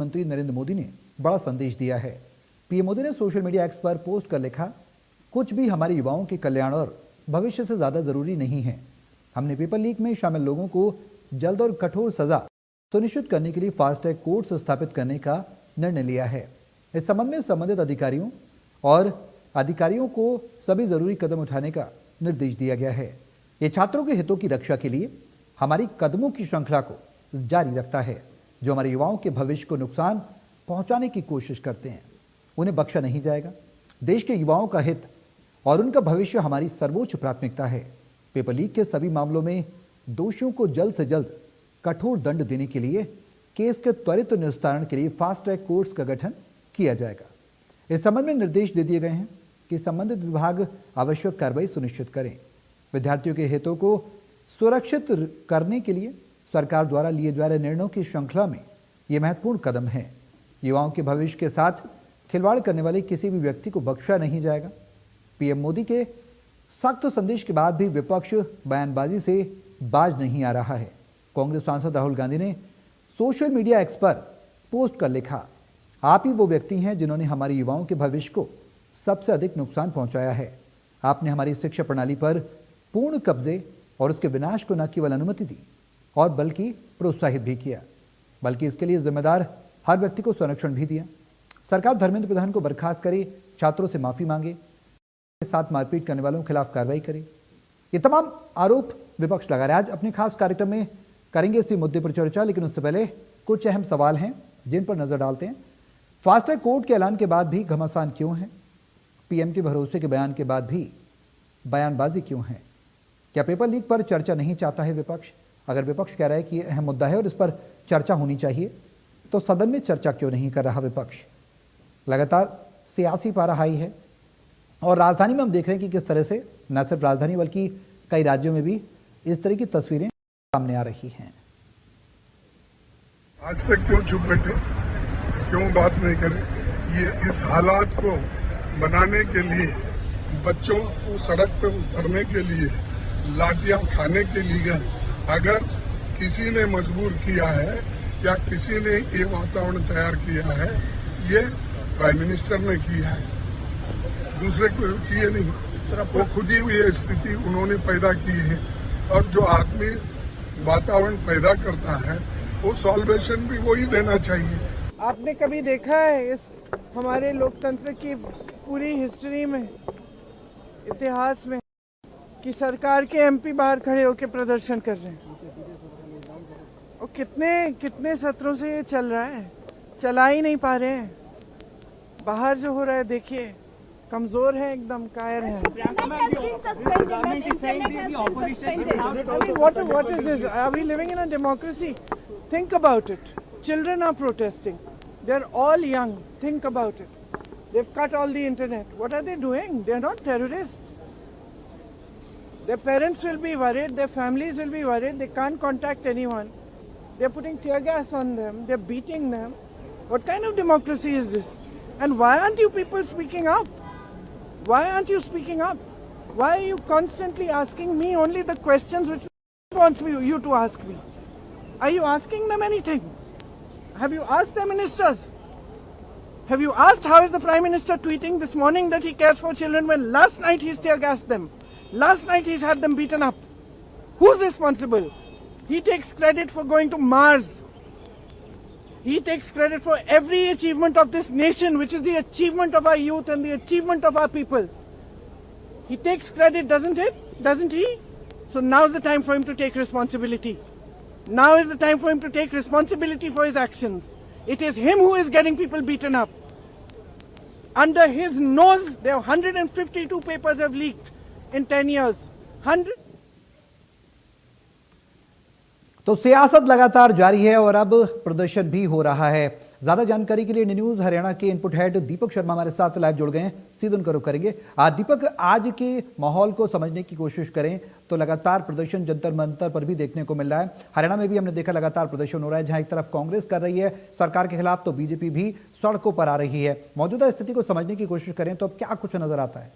प्रधानमंत्री नरेंद्र मोदी ने बड़ा संदेश दिया है। पीएम मोदी ने सोशल मीडिया एक्स पर पोस्ट कर लिखा, कुछ भी हमारे युवाओं के कल्याण और भविष्य से ज्यादा जरूरी नहीं है। हमने पेपर लीक में शामिल लोगों को जल्द और कठोर सजा सुनिश्चित करने के लिए फास्ट ट्रैक कोर्ट स्थापित करने का निर्णय लिया है। इस संबंध में संबंधित अधिकारियों को सभी जरूरी कदम उठाने का निर्देश दिया गया है। ये छात्रों के हितों की रक्षा के लिए हमारी कदमों की श्रृंखला को जारी रखता है। जो हमारे युवाओं के भविष्य को नुकसान पहुंचाने की कोशिश करते हैं, उन्हें बख्शा नहीं जाएगा। देश के युवाओं का हित और उनका भविष्य हमारी सर्वोच्च प्राथमिकता है। पेपर लीक के सभी मामलों में दोषियों को जल्द से जल्द कठोर दंड देने के लिए केस के त्वरित निस्तारण के लिए फास्ट ट्रैक कोर्ट्स का गठन किया जाएगा। इस संबंध में निर्देश दे दिए गए हैं कि संबंधित विभाग आवश्यक कार्रवाई सुनिश्चित करें। विद्यार्थियों के हितों को सुरक्षित करने के लिए सरकार द्वारा लिए जा रहे निर्णयों की श्रृंखला में यह महत्वपूर्ण कदम है। युवाओं के भविष्य के साथ खिलवाड़ करने वाले किसी भी व्यक्ति को बख्शा नहीं जाएगा। पीएम मोदी के सख्त संदेश के बाद भी विपक्ष बयानबाजी से बाज नहीं आ रहा है। कांग्रेस सांसद राहुल गांधी ने सोशल मीडिया एक्स पर पोस्ट कर लिखा, आप ही वो व्यक्ति हैं जिन्होंने हमारे युवाओं के भविष्य को सबसे अधिक नुकसान पहुंचाया है। आपने हमारी शिक्षा प्रणाली पर पूर्ण कब्जे और उसके विनाश को न केवल अनुमति दी और बल्कि प्रोत्साहित भी किया, बल्कि इसके लिए जिम्मेदार हर व्यक्ति को संरक्षण भी दिया। सरकार धर्मेंद्र प्रधान को बर्खास्त करे, छात्रों से माफी मांगे, के साथ मारपीट करने वालों के खिलाफ कार्रवाई करे। ये तमाम आरोप विपक्ष लगा रहा है। आज अपने खास कार्यक्रम में करेंगे इसी मुद्दे पर चर्चा, लेकिन उससे पहले कुछ अहम सवाल हैं जिन पर नजर डालते हैं। फास्ट ट्रैक कोर्ट के ऐलान के बाद भी घमासान क्यों है? पीएम के भरोसे के बयान के बाद भी बयानबाजी क्यों है? क्या पेपर लीक पर चर्चा नहीं चाहता है विपक्ष? अगर विपक्ष कह रहा है कि यह अहम मुद्दा है और इस पर चर्चा होनी चाहिए, तो सदन में चर्चा क्यों नहीं कर रहा विपक्ष? लगातार सियासी पारा हाई है और राजधानी में हम देख रहे हैं कि किस तरह से न सिर्फ राजधानी बल्कि कई राज्यों में भी इस तरह की तस्वीरें सामने आ रही हैं। आज तक क्यों चुप बैठे, क्यों बात नहीं करे? ये इस हालात को बनाने के लिए, बच्चों को सड़क पे उतरने के लिए, लाठियां खाने के लिए अगर किसी ने मजबूर किया है या किसी ने ये वातावरण तैयार किया है, ये प्राइम मिनिस्टर ने किया है, दूसरे को किए नहीं। वो खुद ही ये स्थिति उन्होंने पैदा की है और जो आदमी वातावरण पैदा करता है वो सॉल्वेशन भी वही देना चाहिए। आपने कभी देखा है इस हमारे लोकतंत्र की पूरी हिस्ट्री में, इतिहास में, कि सरकार के एमपी बाहर खड़े होकर प्रदर्शन कर रहे हैं? और कितने सत्रों से ये चल रहा है, चला ही नहीं पा रहे हैं। बाहर जो हो रहा है देखिए, कमजोर है, एकदम कायर है। What is this? Are we living in a democracy? Think about it. Children are protesting. They're all young. Think about it. They've cut all the internet. What are they doing? They're not terrorists. Their parents will be worried. Their families will be worried. They can't contact anyone. They're putting tear gas on them. They're beating them. What kind of democracy is this? And why aren't you people speaking up? Why aren't you speaking up? Why are you constantly asking me only the questions which wants you to ask me? Are you asking them anything? Have you asked the ministers? Have you asked how is the Prime Minister tweeting this morning that he cares for children when last night he's tear gassed them? Last night he's had them beaten up. Who's responsible? He takes credit for going to Mars. He takes credit for every achievement of this nation, which is the achievement of our youth and the achievement of our people. He takes credit, doesn't he? So now's the time for him to take responsibility. Now is the time for him to take responsibility for his actions. It is him who is getting people beaten up. Under his nose, there are 152 papers have leaked in 10 years. 100. तो सियासत लगातार जारी है और अब प्रदर्शन भी हो रहा है। ज्यादा जानकारी के लिए न्यूज हरियाणा के इनपुट हेड दीपक शर्मा हमारे साथ लाइव जुड़ गए हैं, सीधे उनका रुख करेंगे। दीपक, आज के माहौल को समझने की कोशिश करें तो लगातार प्रदर्शन जंतर मंतर पर भी देखने को मिल रहा है। हरियाणा में भी हमने देखा लगातार प्रदर्शन हो रहा है, जहां एक तरफ कांग्रेस कर रही है सरकार के खिलाफ, तो बीजेपी भी सड़कों पर आ रही है। मौजूदा स्थिति को समझने की कोशिश करें तो अब क्या कुछ नजर आता है?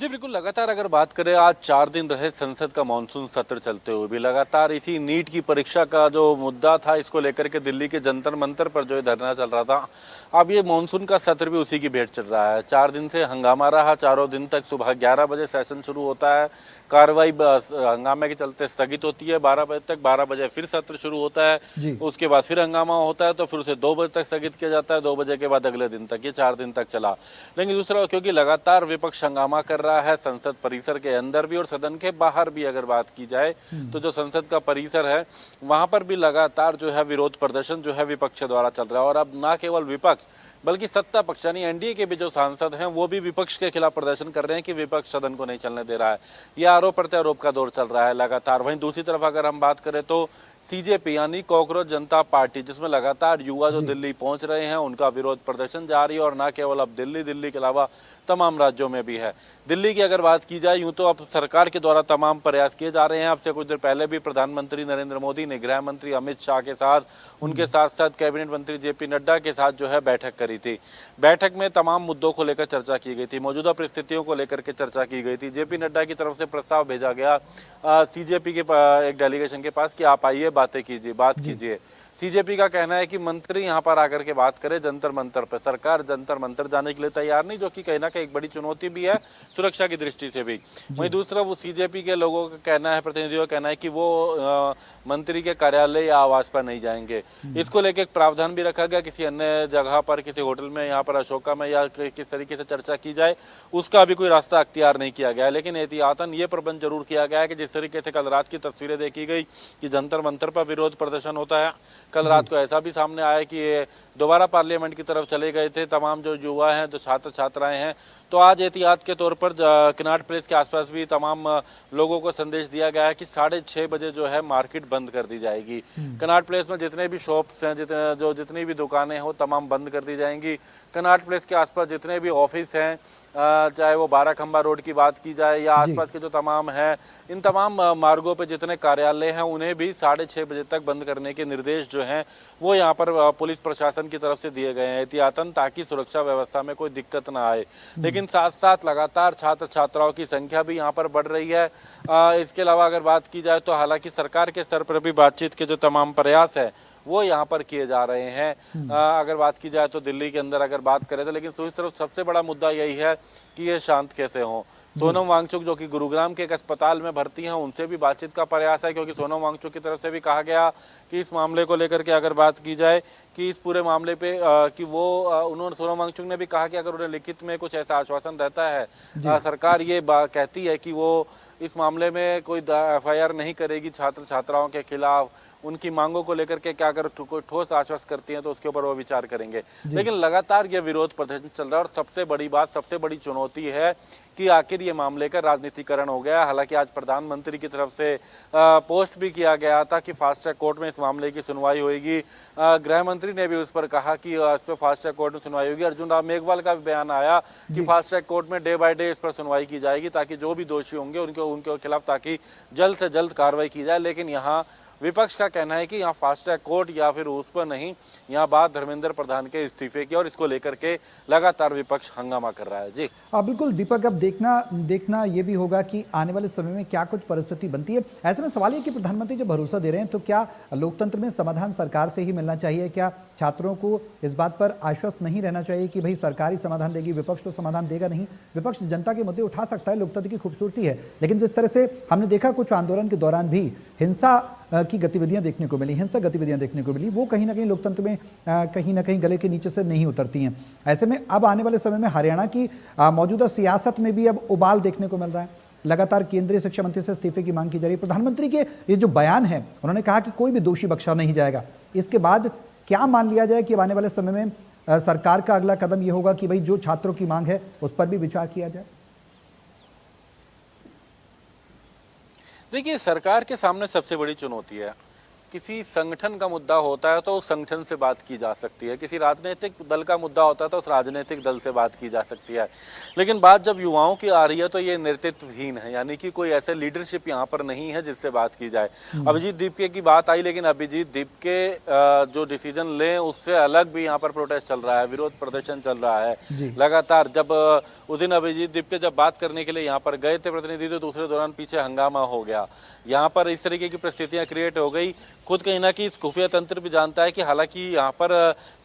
जी बिल्कुल, लगातार अगर बात करें, आज 4 दिन रहे संसद का मानसून सत्र चलते हुए भी लगातार इसी नीट की परीक्षा का जो मुद्दा था, इसको लेकर के दिल्ली के जंतर मंतर पर जो धरना चल रहा था, अब ये मानसून का सत्र भी उसी की भेंट चढ़ रहा है। 4 दिन से हंगामा रहा, चारों दिन तक सुबह 11 बजे सेशन शुरू होता है, कार्रवाई हंगामे के चलते स्थगित होती है 12 बजे तक, 12 बजे फिर सत्र शुरू होता है, उसके बाद फिर हंगामा होता है, तो फिर उसे 2 बजे तक स्थगित किया जाता है, 2 बजे के बाद अगले दिन तक, ये 4 दिन तक चला। लेकिन दूसरा, क्योंकि लगातार विपक्ष हंगामा कर रहा है संसद परिसर के अंदर भी और सदन के बाहर भी अगर बात की जाए, तो जो संसद का परिसर है वहां पर भी लगातार जो है विरोध प्रदर्शन जो है विपक्ष द्वारा चल रहा है। और अब ना केवल विपक्ष बल्कि सत्ता पक्ष यानी एनडीए के भी जो सांसद हैं वो भी विपक्ष के खिलाफ प्रदर्शन कर रहे हैं कि विपक्ष सदन को नहीं चलने दे रहा है। यह आरोप प्रत्यारोप का दौर चल रहा है लगातार। वहीं दूसरी तरफ अगर हम बात करें तो सीजेपी यानी कॉकरोच जनता पार्टी, जिसमें लगातार युवा जो दिल्ली पहुंच रहे हैं, उनका विरोध प्रदर्शन जारी है। और न केवल अब दिल्ली के अलावा तमाम राज्यों में भी है। दिल्ली की अगर बात की जाए, यूं तो अब सरकार के द्वारा तमाम प्रयास किए जा रहे हैं। अब से कुछ देर पहले भी प्रधानमंत्री नरेंद्र मोदी ने गृह मंत्री अमित शाह के साथ, उनके साथ साथ कैबिनेट मंत्री जेपी नड्डा के साथ जो है बैठक करी थी। बैठक में तमाम मुद्दों को लेकर चर्चा की गई थी, मौजूदा परिस्थितियों को लेकर के चर्चा की गई थी। जेपी नड्डा की तरफ से प्रस्ताव भेजा गया सीजेपी के एक डेलीगेशन के पास कि आप आइए, बात कीजिए। सीजेपी का कहना है कि मंत्री यहां पर आकर के बात करें जंतर मंतर पर। सरकार जंतर मंतर जाने के लिए तैयार नहीं, जो कि कहीं ना कहीं एक बड़ी चुनौती भी है सुरक्षा की दृष्टि से भी। वहीं दूसरा, वो सीजेपी के लोगों का कहना है, प्रतिनिधियों का कहना है कि वो मंत्री के कार्यालय या आवास पर नहीं जाएंगे। इसको लेकर एक प्रावधान भी रखा गया, किसी अन्य जगह पर, किसी होटल में, यहाँ पर अशोका में या किस तरीके से चर्चा की जाए, उसका अभी कोई रास्ता अख्तियार नहीं किया गया है। लेकिन एहतियातन ये प्रबंध जरूर किया गया है कि जिस तरीके से कल रात की तस्वीरें देखी गई कि जंतर मंतर पर विरोध प्रदर्शन होता है, कल रात को ऐसा भी सामने आया कि ये दोबारा पार्लियामेंट की तरफ चले गए थे तमाम जो युवा हैं, जो छात्र छात्राएं हैं। तो आज एहतियात के तौर पर कनॉट प्लेस के आसपास भी तमाम लोगों को संदेश दिया गया है कि 6:30 बजे जो है मार्केट बंद कर दी जाएगी। कनॉट प्लेस में जितने भी शॉप्स हैं, जितनी भी दुकानें हैं, वो तमाम बंद कर दी जाएंगी। कनॉट प्लेस के आसपास जितने भी ऑफिस हैं, चाहे वो 12 खंबा रोड की बात की जाए या आसपास के जो तमाम है, इन तमाम मार्गों पे जितने कार्यालय हैं उन्हें भी 6:30 बजे तक बंद करने के निर्देश जो हैं वो यहाँ पर पुलिस प्रशासन की तरफ से दिए गए हैं एहतियातन, ताकि सुरक्षा व्यवस्था में कोई दिक्कत ना आए। लेकिन साथ साथ लगातार छात्र छात्राओं की संख्या भी यहाँ पर बढ़ रही है। इसके अलावा अगर बात की जाए तो हालांकि सरकार के स्तर पर भी बातचीत के जो तमाम प्रयास है वो यहाँ पर किए जा रहे हैं। अगर बात की जाए तो दिल्ली के अंदर अगर बात करें तो, लेकिन दूसरी तरफ सबसे बड़ा मुद्दा यही है कि ये शांत कैसे हो। सोनम वांगचुक जो कि गुरुग्राम के एक अस्पताल में भर्ती हैं, उनसे भी बातचीत का प्रयास है, क्योंकि सोनम वांगचुक की तरफ से भी कहा गया कि इस मामले को लेकर के अगर बात की जाए कि इस पूरे मामले पे कि वो उन्होंने, सोनम वांगचुक ने भी कहा कि अगर उन्हें लिखित में कुछ ऐसा आश्वासन रहता है, सरकार ये कहती है कि वो इस मामले में कोई एफआईआर नहीं करेगी छात्र छात्राओं के खिलाफ, उनकी मांगों को लेकर के क्या अगर कोई ठोस आश्वस्त करती हैं तो उसके ऊपर वो विचार करेंगे। लेकिन लगातार ये विरोध प्रदर्शन चल रहा है और सबसे बड़ी बात, सबसे बड़ी चुनौती है कि आखिर ये मामले का राजनीतिकरण हो गया। हालांकि आज प्रधानमंत्री की तरफ से पोस्ट भी किया गया था कि फास्ट ट्रैक कोर्ट में इस मामले की सुनवाई होगी। गृह मंत्री ने भी उस पर कहा कि इस पर फास्ट ट्रैक कोर्ट में सुनवाई होगी। अर्जुन राम मेघवाल का भी बयान आया कि फास्ट ट्रैक कोर्ट में डे बाय डे इस पर सुनवाई की जाएगी, ताकि जो भी दोषी होंगे उनके खिलाफ ताकि जल्द से जल्द कार्रवाई की जाए। लेकिन यहाँ विपक्ष का कहना है कि यहाँ फास्ट ट्रैक कोर्ट या फिर उस पर नहीं, यहाँ बात धर्मेंद्र प्रधान के इस्तीफे की, और इसको लेकर के लगातार विपक्ष हंगामा कर रहा है। जी बिल्कुल दीपक, अब देखना ये भी होगा कि आने वाले समय में क्या कुछ परिस्थिति बनती है। ऐसे में सवाल ये कि प्रधानमंत्री जब भरोसा दे रहे हैं तो क्या लोकतंत्र में समाधान सरकार से ही मिलना चाहिए? क्या छात्रों को इस बात पर आश्वस्त नहीं रहना चाहिए कि भाई सरकार ही समाधान देगी, विपक्ष तो समाधान देगा नहीं? विपक्ष जनता के मुद्दे उठा सकता है, लोकतंत्र की खूबसूरती है, लेकिन जिस तरह से हमने देखा कुछ आंदोलन के दौरान भी हिंसा की गतिविधियां देखने को मिली, हिंसक गतिविधियां देखने को मिली, वो कहीं ना कहीं लोकतंत्र में कहीं ना कहीं गले के नीचे से नहीं उतरती हैं। ऐसे में अब आने वाले समय में हरियाणा की मौजूदा सियासत में भी अब उबाल देखने को मिल रहा है। लगातार केंद्रीय शिक्षा मंत्री से इस्तीफे की मांग की जा रही है। प्रधानमंत्री के ये जो बयान है, उन्होंने कहा कि कोई भी दोषी बख्शा नहीं जाएगा। इसके बाद क्या मान लिया जाए कि आने वाले समय में सरकार का अगला कदम यह होगा कि भाई जो छात्रों की मांग है उस पर भी विचार किया जाए? देखिए, सरकार के सामने सबसे बड़ी चुनौती है किसी संगठन का मुद्दा होता है तो उस संगठन से बात की जा सकती है, किसी राजनीतिक दल का मुद्दा होता है तो उस राजनीतिक दल से बात की जा सकती है, लेकिन बात जब युवाओं की आ रही है तो ये नेतृत्वहीन है, यानी कि कोई ऐसे लीडरशिप यहाँ पर नहीं है जिससे बात की जाए। अभिजीत दीपके की बात आई, लेकिन अभिजीत दीपके जो डिसीजन लें उससे अलग भी यहाँ पर प्रोटेस्ट चल रहा है, विरोध प्रदर्शन चल रहा है लगातार। जब उस दिन अभिजीत दीपके जब बात करने के लिए यहाँ पर गए थे प्रतिनिधि, तो दूसरे दौरान पीछे हंगामा हो गया, यहाँ पर इस तरीके की परिस्थितियां क्रिएट हो गई। खुद कहीं ना कहीं खुफिया तंत्र भी जानता है कि हालांकि यहाँ पर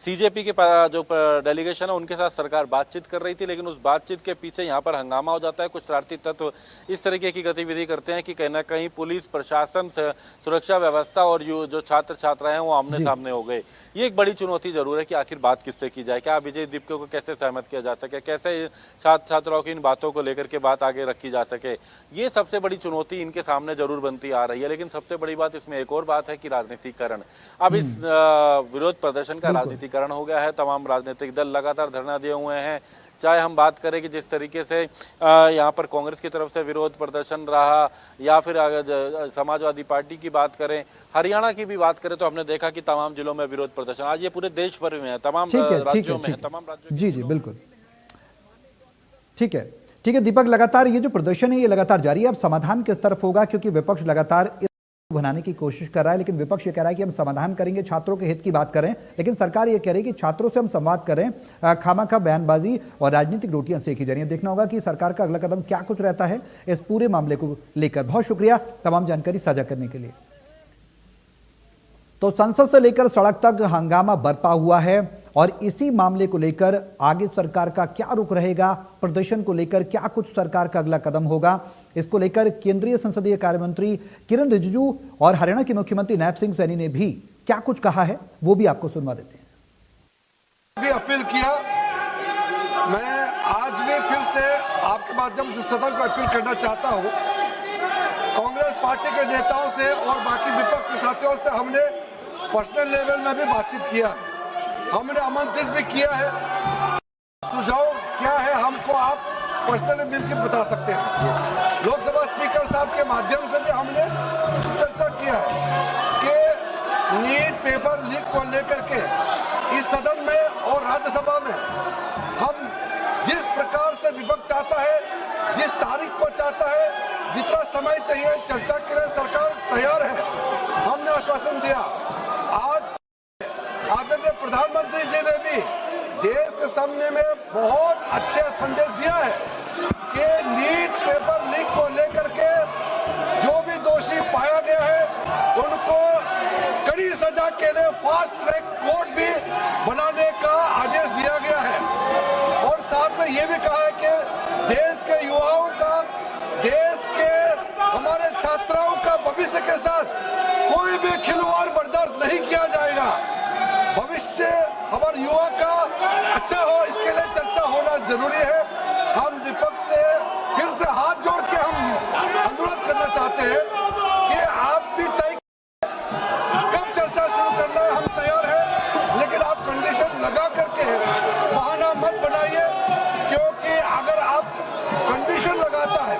सीजेपी के जो डेलीगेशन है उनके साथ सरकार बातचीत कर रही थी, लेकिन उस बातचीत के पीछे यहाँ पर हंगामा हो जाता है। कुछ शरारती तत्व इस तरीके की गतिविधि करते हैं कि कहीं ना कहीं पुलिस प्रशासन से सुरक्षा व्यवस्था और जो छात्र छात्राएं हैं वो आमने सामने हो गए। ये एक बड़ी चुनौती जरूर है कि आखिर बात किससे की जाए, क्या अभिजीत दीपके को कैसे सहमत किया जा सके, कैसे छात्र छात्राओं की इन बातों को लेकर के बात आगे रखी जा सके, ये सबसे बड़ी चुनौती इनके सामने जरूर बनती आ रही है। लेकिन सबसे बड़ी बात इसमें एक और बात है कि राजनीतिकरण, अब इस विरोध प्रदर्शन का राजनीतिकरण हो गया है। तमाम राजनीतिक दल लगातार धरना दिए हुए हैं, चाहे हम बात करें कि जिस तरीके से यहाँ पर कांग्रेस की तरफ से विरोध प्रदर्शन रहा, या फिर समाजवादी पार्टी की बात करें, हरियाणा की भी बात करें, तो हमने देखा कि तमाम जिलों में विरोध प्रदर्शन आज ये पूरे देश भर में है, तमाम राज्यों में है, तमाम राज्यों। जी जी बिल्कुल ठीक है, ठीक है दीपक, लगातार ये जो प्रदर्शन है ये लगातार जारी है। अब समाधान किस तरफ होगा, क्योंकि विपक्ष लगातार बनाने की कोशिश कर रहा है, लेकिन विपक्ष ये कह रहा है कि हम समाधान करेंगे, छात्रों के हित की बात करें, लेकिन सरकार ये कह रही है कि छात्रों से हम संवाद करें, खामखा बयानबाजी और राजनीतिक रोटियां सेकी जा रही हैं। देखना होगा कि सरकार का अगला कदम क्या कुछ रहता है इस पूरे मामले को लेकर। बहुत शुक्रिया तमाम जानकारी साझा करने के लिए। तो संसद से लेकर सड़क तक हंगामा बरपा हुआ है और इसी मामले को लेकर आगे सरकार का क्या रुख रहेगा, प्रदर्शन को लेकर क्या कुछ सरकार का अगला कदम होगा, इसको लेकर केंद्रीय संसदीय कार्य मंत्री किरण रिजिजू और हरियाणा के मुख्यमंत्री नायब सिंह सैनी ने भी क्या कुछ कहा है वो भी आपको सुनवा देते हैं। भी अपील किया, मैं आज भी फिर से आपके माध्यम से सदन को अपील करना चाहता हूं। कांग्रेस पार्टी के नेताओं से और बाकी विपक्ष के साथियों से हमने पर्सनल लेवल में भी बातचीत किया है, हमने आमंत्रित भी किया है। सुझाव क्या है हमको आप पर्सनली मिलकर बता सकते हैं। लोकसभा स्पीकर साहब के माध्यम से भी हमने चर्चा किया है कि नीट पेपर लीक को लेकर के इस सदन में और राज्यसभा में हम जिस प्रकार से विपक्ष चाहता है, जिस तारीख को चाहता है, जितना समय चाहिए चर्चा के लिए सरकार तैयार है, हमने आश्वासन दिया। आज आदरणीय प्रधानमंत्री जी ने भी देश के सामने में बहुत अच्छे संदेश दिया है कि नीट पेपर लीक को लेकर के जो भी दोषी पाया गया है उनको कड़ी सजा के लिए फास्ट ट्रैक कोर्ट भी बनाने का आदेश दिया गया है। और साथ में ये भी कहा है कि देश के युवाओं का, देश के हमारे छात्राओं का भविष्य के साथ कोई भी खिलवाड़ बर्दाश्त नहीं किया जाएगा। भविष्य हमारे युवा का अच्छा हो, इसके लिए चर्चा होना जरूरी है। हम विपक्ष से फिर से हाथ जोड़ के हम अनुरोध करना चाहते हैं कि आप भी तय कब चर्चा शुरू करना है, हम तैयार हैं, लेकिन आप कंडीशन लगा करके बहाना मत बनाइए, क्योंकि अगर आप कंडीशन लगाता है,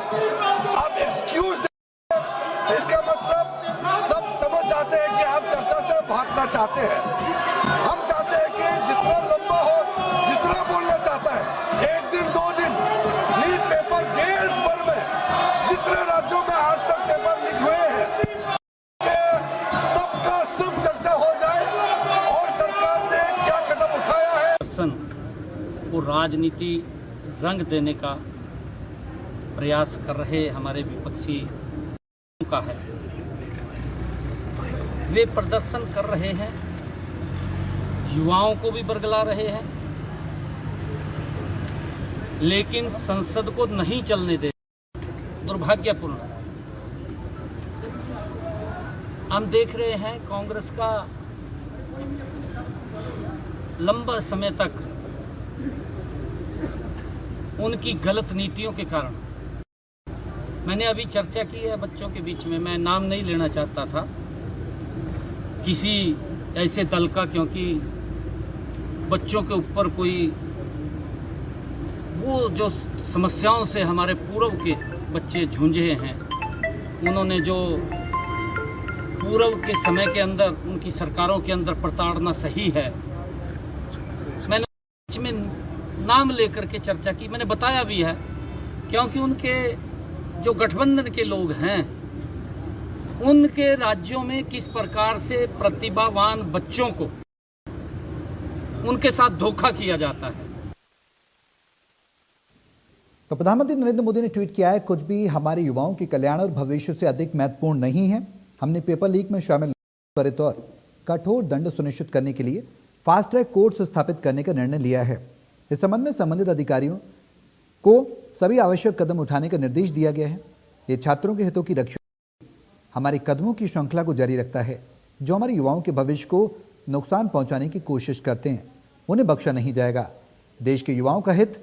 आप एक्सक्यूज देते हैं, तो इसका मतलब सब समझ जाते हैं कि आप चर्चा से भागना चाहते हैं। हम चाहते हैं कि जितना लंबा हो, जितना बोलना चाहता है, एक दिन 2 दिन लीक पेपर देश भर में जितने राज्यों में आज तक पेपर लीक हुए हैं सबका सब चर्चा हो जाए और सरकार ने क्या कदम उठाया है। को राजनीति रंग देने का प्रयास कर रहे हमारे विपक्षी का है, वे प्रदर्शन कर रहे हैं, युवाओं को भी बरगला रहे हैं, लेकिन संसद को नहीं चलने दे। दुर्भाग्यपूर्ण है। हम देख रहे हैं कांग्रेस का लंबा समय तक उनकी गलत नीतियों के कारण, मैंने अभी चर्चा की है बच्चों के बीच में, मैं नाम नहीं लेना चाहता था किसी ऐसे दल का, क्योंकि बच्चों के ऊपर कोई वो जो समस्याओं से हमारे पूर्व के बच्चे जूझे हैं, उन्होंने जो पूर्व के समय के अंदर उनकी सरकारों के अंदर प्रताड़ना सही है। मैंने बीच में नाम लेकर के चर्चा की, मैंने बताया भी है, क्योंकि उनके जो गठबंधन के लोग हैं उनके राज्यों में किस प्रकार से प्रतिभावान बच्चों को उनके साथ धोखा किया जाता है। तो प्रधानमंत्री नरेंद्र मोदी ने ट्वीट किया है, कुछ भी हमारे युवाओं के कल्याण और भविष्य से अधिक महत्वपूर्ण नहीं है। हमने पेपर लीक में शामिल त्वरित और कठोर दंड सुनिश्चित करने के लिए फास्ट ट्रैक कोर्ट स्थापित करने का निर्णय लिया है। इस संबंध में संबंधित अधिकारियों को सभी आवश्यक कदम उठाने का निर्देश दिया गया है। ये छात्रों के हितों की रक्षा हमारे कदमों की श्रृंखला को जारी रखता है। जो हमारे युवाओं के भविष्य को नुकसान पहुंचाने की कोशिश करते हैं उन्हें बख्शा नहीं जाएगा। देश के युवाओं का हित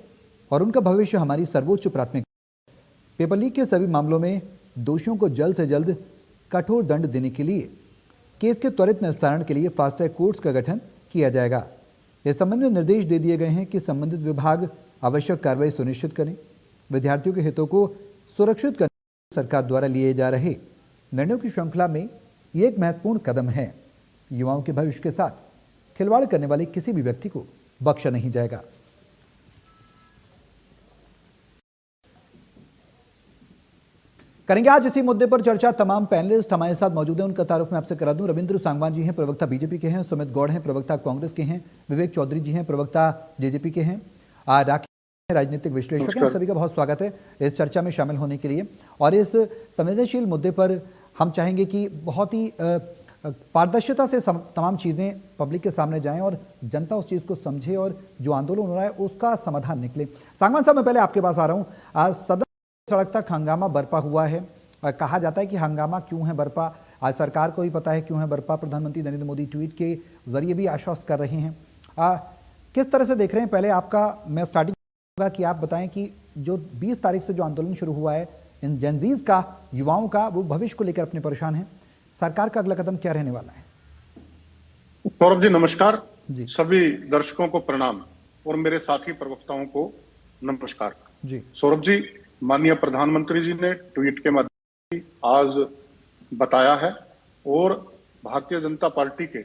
और उनका भविष्य हमारी सर्वोच्च प्राथमिकता। पेपर लीक के सभी मामलों में दोषियों को जल्द से जल्द कठोर दंड देने के लिए केस के त्वरित निस्तारण के लिए फास्ट ट्रैक कोर्ट्स का गठन किया जाएगा। इस संबंध में निर्देश दे दिए गए हैं कि संबंधित विभाग आवश्यक कार्रवाई सुनिश्चित करें। विद्यार्थियों के हितों को सुरक्षित करने के लिए सरकार द्वारा लिए जा रहे निर्णयों की श्रृंखला में ये एक महत्वपूर्ण कदम है। युवाओं के भविष्य के साथ खिलवाड़ करने वाले किसी भी व्यक्ति को बख्शा नहीं जाएगा। करेंगे आज इसी मुद्दे पर चर्चा। तमाम पैनलिस्ट हमारे साथ मौजूद हैं, उनका तारुफ मैं आपसे करा दूं। रविंद्र सांगवान जी हैं, प्रवक्ता बीजेपी के हैं। सुमित गौड़ हैं, प्रवक्ता कांग्रेस के हैं। विवेक चौधरी जी हैं, प्रवक्ता जेजेपी के हैं। राकेश राजनीतिक विश्लेषक हैं। आप सभी का बहुत स्वागत है इस चर्चा में शामिल होने के लिए। और इस संवेदनशील मुद्दे पर हम चाहेंगे कि बहुत ही पारदर्शिता से तमाम चीज़ें पब्लिक के सामने जाएं और जनता उस चीज़ को समझे और जो आंदोलन हो रहा है उसका समाधान निकले। सांगवान साहब, मैं पहले आपके पास आ रहा हूँ। आज सदन सड़क तक हंगामा बरपा हुआ है और कहा जाता है कि हंगामा क्यों है बरपा, आज सरकार को भी पता है क्यों है बरपा। प्रधानमंत्री नरेंद्र मोदी ट्वीट के जरिए भी आश्वस्त कर रहे हैं। किस तरह से देख रहे हैं? पहले आपका मैं स्टार्टिंग होगा कि आप बताएं कि जो 20 तारीख से जो आंदोलन शुरू हुआ है इन जेनजीज का, युवाओं का, वो भविष्य को लेकर अपने परेशान हैं। सरकार का अगला कदम क्या रहने वाला है? सौरभ जी नमस्कार जी। सभी दर्शकों को प्रणाम और मेरे साथी प्रवक्ताओं को नमस्कार जी। सौरभ जी, माननीय प्रधानमंत्री जी ने ट्वीट के माध्यम से आज बताया है और भारतीय जनता पार्टी के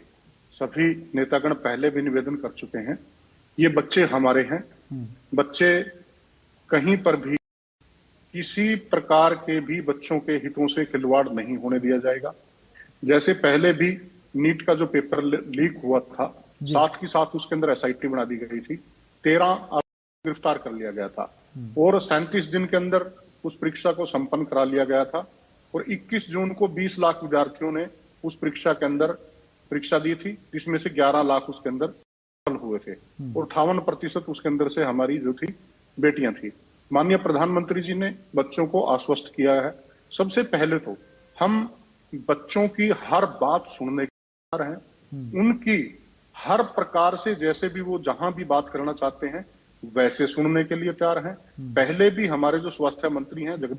सभी नेतागण पहले भी निवेदन कर चुके हैं। ये बच्चे हमारे हैं। बच्चे कहीं पर भी किसी प्रकार के भी बच्चों के हितों से खिलवाड़ नहीं होने दिया जाएगा। जैसे पहले भी नीट का जो पेपर लीक हुआ था, साथ ही साथ उसके अंदर एसआईटी बना दी गई थी। 13 गिरफ्तार कर लिया गया था और 37 दिन के अंदर उस परीक्षा को संपन्न करा लिया गया था। और 21 जून को 20 लाख विद्यार्थियों ने उस परीक्षा के अंदर परीक्षा दी थी, जिसमें से 11 लाख उसके अंदर सफल हुए थे और 58% उसके अंदर से हमारी जो थी बेटियां थी। माननीय प्रधानमंत्री जी ने बच्चों को आश्वस्त किया है। सबसे पहले तो हम बच्चों की हर बात सुनने के तैयार हैं। उनकी हर प्रकार से जैसे भी वो जहां भी बात करना चाहते हैं वैसे सुनने के लिए तैयार हैं। पहले भी हमारे जो स्वास्थ्य मंत्री हैं जगत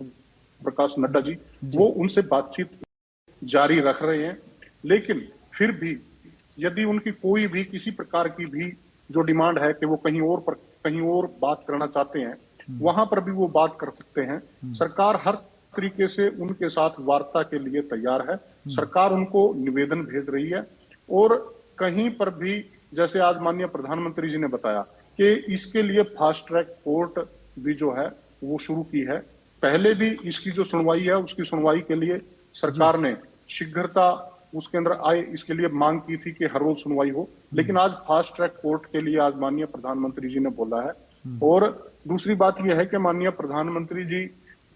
प्रकाश नड्डा जी, वो उनसे बातचीत जारी रख रहे हैं। लेकिन फिर भी यदि उनकी कोई भी किसी प्रकार की भी जो डिमांड है कि वो कहीं और बात करना चाहते हैं, वहां पर भी वो बात कर सकते हैं। सरकार हर तरीके से उनके साथ वार्ता के लिए तैयार है। सरकार उनको निवेदन भेज रही है और कहीं पर भी जैसे आज माननीय प्रधानमंत्री जी ने बताया कि इसके लिए फास्ट ट्रैक कोर्ट भी जो है वो शुरू की है। पहले भी इसकी जो सुनवाई है उसकी सुनवाई के लिए सरकार ने शीघ्रता उसके अंदर आए, इसके लिए मांग की थी कि हर रोज सुनवाई हो। लेकिन आज फास्ट ट्रैक कोर्ट के लिए आज माननीय प्रधानमंत्री जी ने बोला है। और दूसरी बात यह है कि माननीय प्रधानमंत्री जी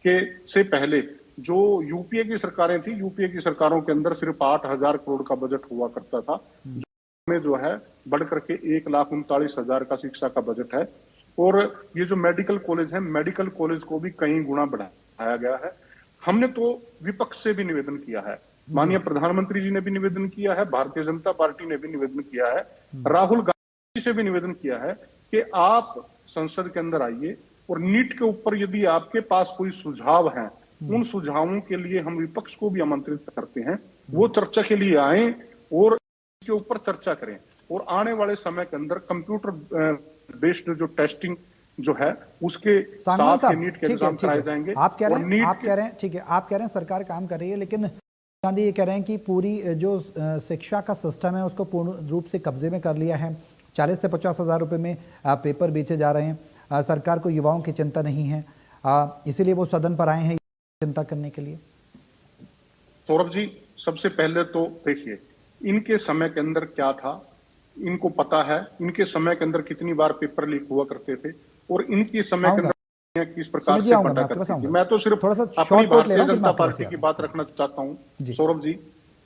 के से पहले जो यूपीए की सरकारें थी, यूपीए की सरकारों के अंदर सिर्फ 8,000 करोड़ का बजट हुआ करता था, में जो है बढ़ करके 1,39,000 का शिक्षा का बजट है। और ये जो मेडिकल कॉलेज है, मेडिकल कॉलेज को भी कई गुना बढ़ाया गया है। हमने तो विपक्ष से भी निवेदन किया है, माननीय प्रधानमंत्री जी ने भी निवेदन किया है, भारतीय जनता पार्टी ने भी निवेदन किया है, राहुल गांधी से भी निवेदन किया है कि आप संसद के अंदर आइए और नीट के ऊपर यदि आपके पास कोई सुझाव हैं, उन सुझावों के लिए हम विपक्ष को भी आमंत्रित करते हैं, वो चर्चा के लिए आए और इसके ऊपर चर्चा करें। और आने वाले समय के अंदर कंप्यूटर बेस्ड जो टेस्टिंग जो है उसके साथ नीट के एग्जाम कराए जाएंगे। आप कह रहे हैं ठीक है, आप कह रहे हैं सरकार काम कर रही है, लेकिन गांधी ये कह रहे हैं कि पूरी जो शिक्षा का सिस्टम है उसको पूर्ण रूप से कब्जे में कर लिया है। 40 से 50 हज़ार रुपये में पेपर बेचे जा रहे हैं। सरकार को युवाओं की चिंता नहीं है, इसीलिए वो सदन पर आए हैं चिंता करने के लिए। सौरभ जी, सबसे पहले तो देखिए, इनके समय के अंदर क्या था, इनको पता है। इनके समय के अंदर कितनी बार पेपर लीक हुआ करते थे और इनके समय के अंदर किस प्रकार से पढ़ा करती थी। मैं तो सिर्फ अपनी भारतीय जनता पार्टी की बात रखना चाहता हूँ सौरभ जी।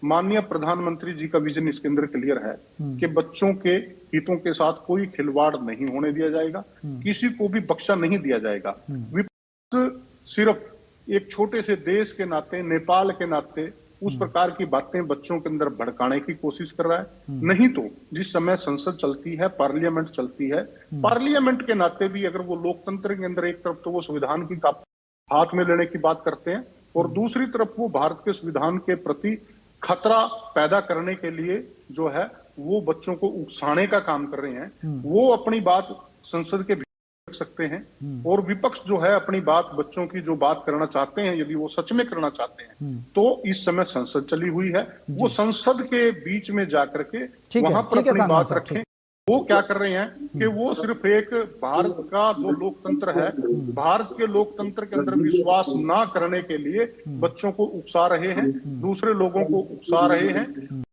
माननीय प्रधानमंत्री जी का विजन इसके अंदर क्लियर है कि बच्चों के हितों के साथ कोई खिलवाड़ नहीं होने दिया जाएगा, किसी को भी बख्शा नहीं दिया जाएगा। विपक्ष सिर्फ एक छोटे से देश के नाते, नेपाल के नाते उस प्रकार की बातें बच्चों के अंदर भड़काने की कोशिश कर रहा है। नहीं तो जिस समय संसद चलती है, पार्लियामेंट चलती है, पार्लियामेंट के नाते भी अगर वो लोकतंत्र के अंदर एक तरफ तो वो संविधान की हाथ में लेने की बात करते हैं और दूसरी तरफ वो भारत के संविधान के प्रति खतरा पैदा करने के लिए जो है वो बच्चों को उकसाने का काम कर रहे हैं। वो अपनी बात संसद के रख सकते हैं और विपक्ष जो है अपनी बात, बच्चों की जो बात करना चाहते हैं, यदि वो सच में करना चाहते हैं तो इस समय संसद चली हुई है, वो संसद के बीच में जाकर के वहां पर अपनी बात रखें। वो क्या कर रहे हैं कि वो सिर्फ एक भारत का जो लोकतंत्र है, भारत के लोकतंत्र के अंदर विश्वास ना करने के लिए बच्चों को उकसा रहे हैं, दूसरे लोगों को उकसा रहे हैं।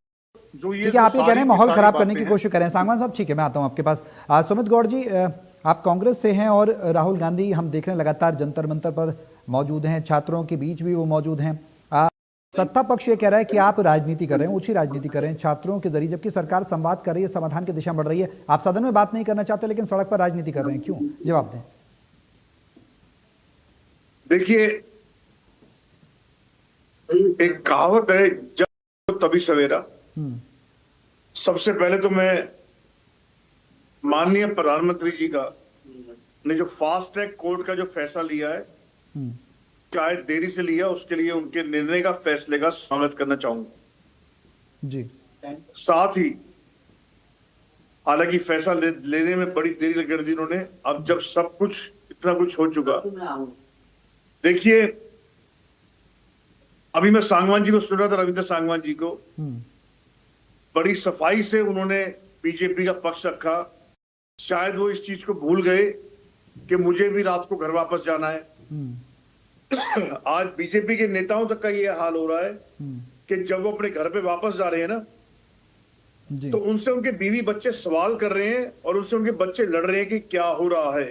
जो ये आप ये कह रहे हैं माहौल खराब करने की कोशिश कर रहे हैं। सांगवान साहब, ठीक है, मैं आता हूं आपके पास। सुमित गौड़ जी, आप कांग्रेस से हैं और राहुल गांधी हम देख रहे हैं लगातार जंतर मंतर पर मौजूद हैं, छात्रों के बीच भी वो मौजूद हैं। सत्ता पक्ष ये कह रहा है कि आप राजनीति कर रहे हैं, ऊंची राजनीति कर रहे हैं छात्रों के जरिए, जबकि सरकार संवाद कर रही है, समाधान की दिशा बढ़ रही है। आप सदन में बात नहीं करना चाहते लेकिन सड़क पर राजनीति कर रहे हैं, क्यों? जवाब दें। देखिए, एक कहावत है, जब तभी सवेरा। सबसे पहले तो मैं माननीय प्रधानमंत्री जी का ने जो फास्ट ट्रैक कोर्ट का जो फैसला लिया है, चाहे देरी से लिया, उसके लिए उनके निर्णय का, फैसले का स्वागत करना चाहूंगा जी। साथ ही हालांकि फैसला लेने में बड़ी देरी कर दी इन्होंने। अब जब सब कुछ इतना कुछ हो चुका, देखिए अभी मैं सांगवान जी को सुन रहा था, रविंद्र सांगवान जी को, बड़ी सफाई से उन्होंने बीजेपी का पक्ष रखा। शायद वो इस चीज को भूल गए कि मुझे भी रात को घर वापस जाना है। आज बीजेपी के नेताओं तक का ये हाल हो रहा है कि जब वो अपने घर पे वापस जा रहे हैं ना, तो उनसे उनके बीवी बच्चे सवाल कर रहे हैं और उनसे उनके बच्चे लड़ रहे हैं कि क्या हो रहा है।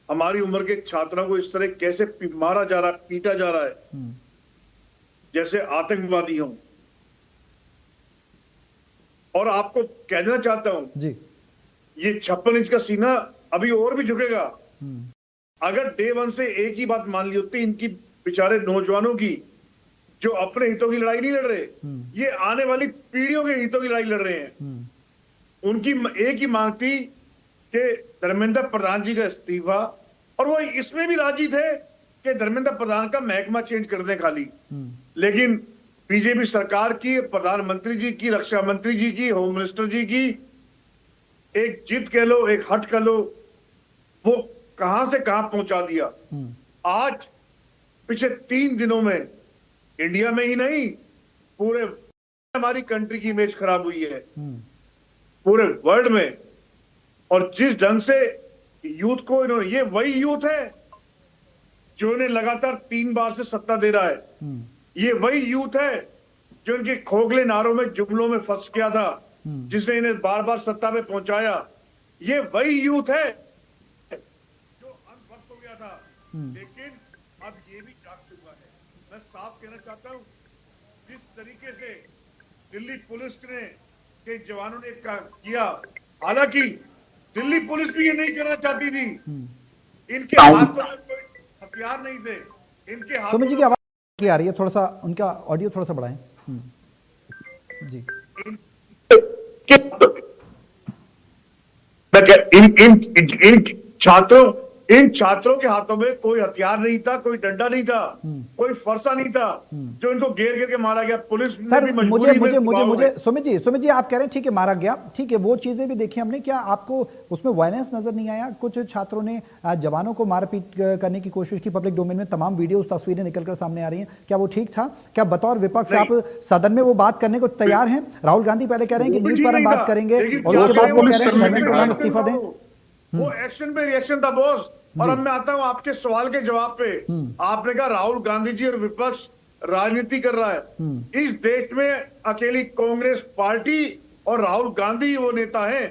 हमारी उम्र के छात्रों को इस तरह कैसे मारा जा रहा है, पीटा जा रहा है जैसे आतंकवादी हों। और आपको कह देना चाहता हूं जी, ये 56 इंच का सीना अभी और भी झुकेगा। अगर डे वन से एक ही बात मान ली होती, इनकी बेचारे नौजवानों की जो अपने हितों की लड़ाई नहीं लड़ रहे, ये आने वाली पीढ़ियों के हितों की लड़ाई लड़ रहे हैं। उनकी एक ही मांग थी कि धर्मेंद्र प्रधान जी का इस्तीफा, और वो इसमें भी राजी थे कि धर्मेंद्र प्रधान का महकमा चेंज कर दें खाली। लेकिन बीजेपी सरकार की, प्रधानमंत्री जी की, रक्षा मंत्री जी की, होम मिनिस्टर जी की एक जिद कह लो, एक हट कह लो, वो कहां से कहां पहुंचा दिया। आज पिछले 3 दिनों में इंडिया में ही नहीं, पूरे हमारी कंट्री की इमेज खराब हुई है, पूरे वर्ल्ड में। और जिस ढंग से यूथ को इन्होंने, ये वही यूथ है जो इन्हें लगातार 3 बार से सत्ता दे रहा है। ये वही यूथ है जो इनके खोखले नारों में, जुमलों में फंस गया था, जिसने इन्हें बार बार सत्ता में पहुंचाया। ये वही यूथ है जो अंतर्गत हो गया था, लेकिन अब ये भी जाग चुका है। मैं साफ कहना चाहता हूं, जिस तरीके से दिल्ली पुलिस ने के जवानों ने किया, हालांकि दिल्ली पुलिस भी ये नहीं करना चाहती थी, इनके हाथ में कोई हथियार नहीं थे, इनके हाथ सुमित जी की आवाज आ रही है, थोड़ा सा उनका ऑडियो थोड़ा सा बढ़ाएं जी। इन छात्रों इन छात्रों के हाथों में कोई हथियार नहीं था, कोई डंडा नहीं था, कोई फरसा नहीं था जो इनको घेर घेर के मारा गया। पुलिस ने सर भी मुझे मजबूरी मुझे में मुझे दबाव मुझे में- सुमित जी आप कह रहे हैं ठीक है मारा गया, ठीक है, वो चीजें भी देखी हमने, क्या आपको उसमें वायलेंस नजर नहीं आया? कुछ छात्रों ने जवानों को मारपीट करने की कोशिश की, पब्लिक डोमेन में तमाम वीडियो तस्वीरें निकलकर सामने आ रही हैं, क्या वो ठीक था? क्या बतौर विपक्ष आप सदन में वो बात करने को तैयार हैं? राहुल गांधी पहले कह रहे हैं कि वो भी नीट पर हम ठीक बात नहीं करेंगे था। और उसके बाद वो कह रहे हैं कि पुलिस धर्मेंद्र प्रधान कर्मी इस्तीफा दें। वो एक्शन पे रिएक्शन था बॉस। और अब मैं आता हूं आपके सवाल के जवाब पे। आपने कहा राहुल गांधी जी और विपक्ष राजनीति कर रहा है। इस देश में अकेली कांग्रेस पार्टी और राहुल गांधी वो नेता हैं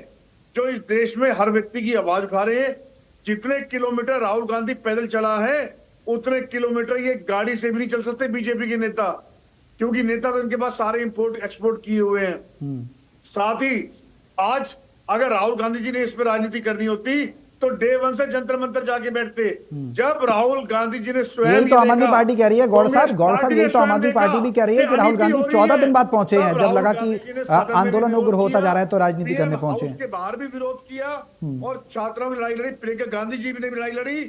जो इस देश में हर व्यक्ति की आवाज उठा रहे हैं। जितने किलोमीटर राहुल गांधी पैदल चला है उतने किलोमीटर ये गाड़ी से भी नहीं चल सकते बीजेपी के नेता, क्योंकि नेता तो इनके पास सारे इंपोर्ट एक्सपोर्ट किए हुए हैं। साथ ही आज अगर राहुल गांधी जी ने इस पर राजनीति करनी होती तो डे वन से जंतर मंतर जाके बैठते। जब राहुल गांधी जी ने स्वयं यही तो आम आदमी देखा, पार्टी कह रही है, गौड़ साहब कांग्रेस यही तो आम पार्टी आदमी ने पार्टी भी कह रही है कि राहुल गांधी 14 दिन बाद पहुंचे हैं, जब लगा कि आंदोलन उग्र होता जा रहा है तो राजनीति करने पहुंचे हैं। उसके बाहर भी विरोध किया और छात्रों की लड़ाई लड़ी। प्रियंका गांधी जी ने भी लड़ाई लड़ी।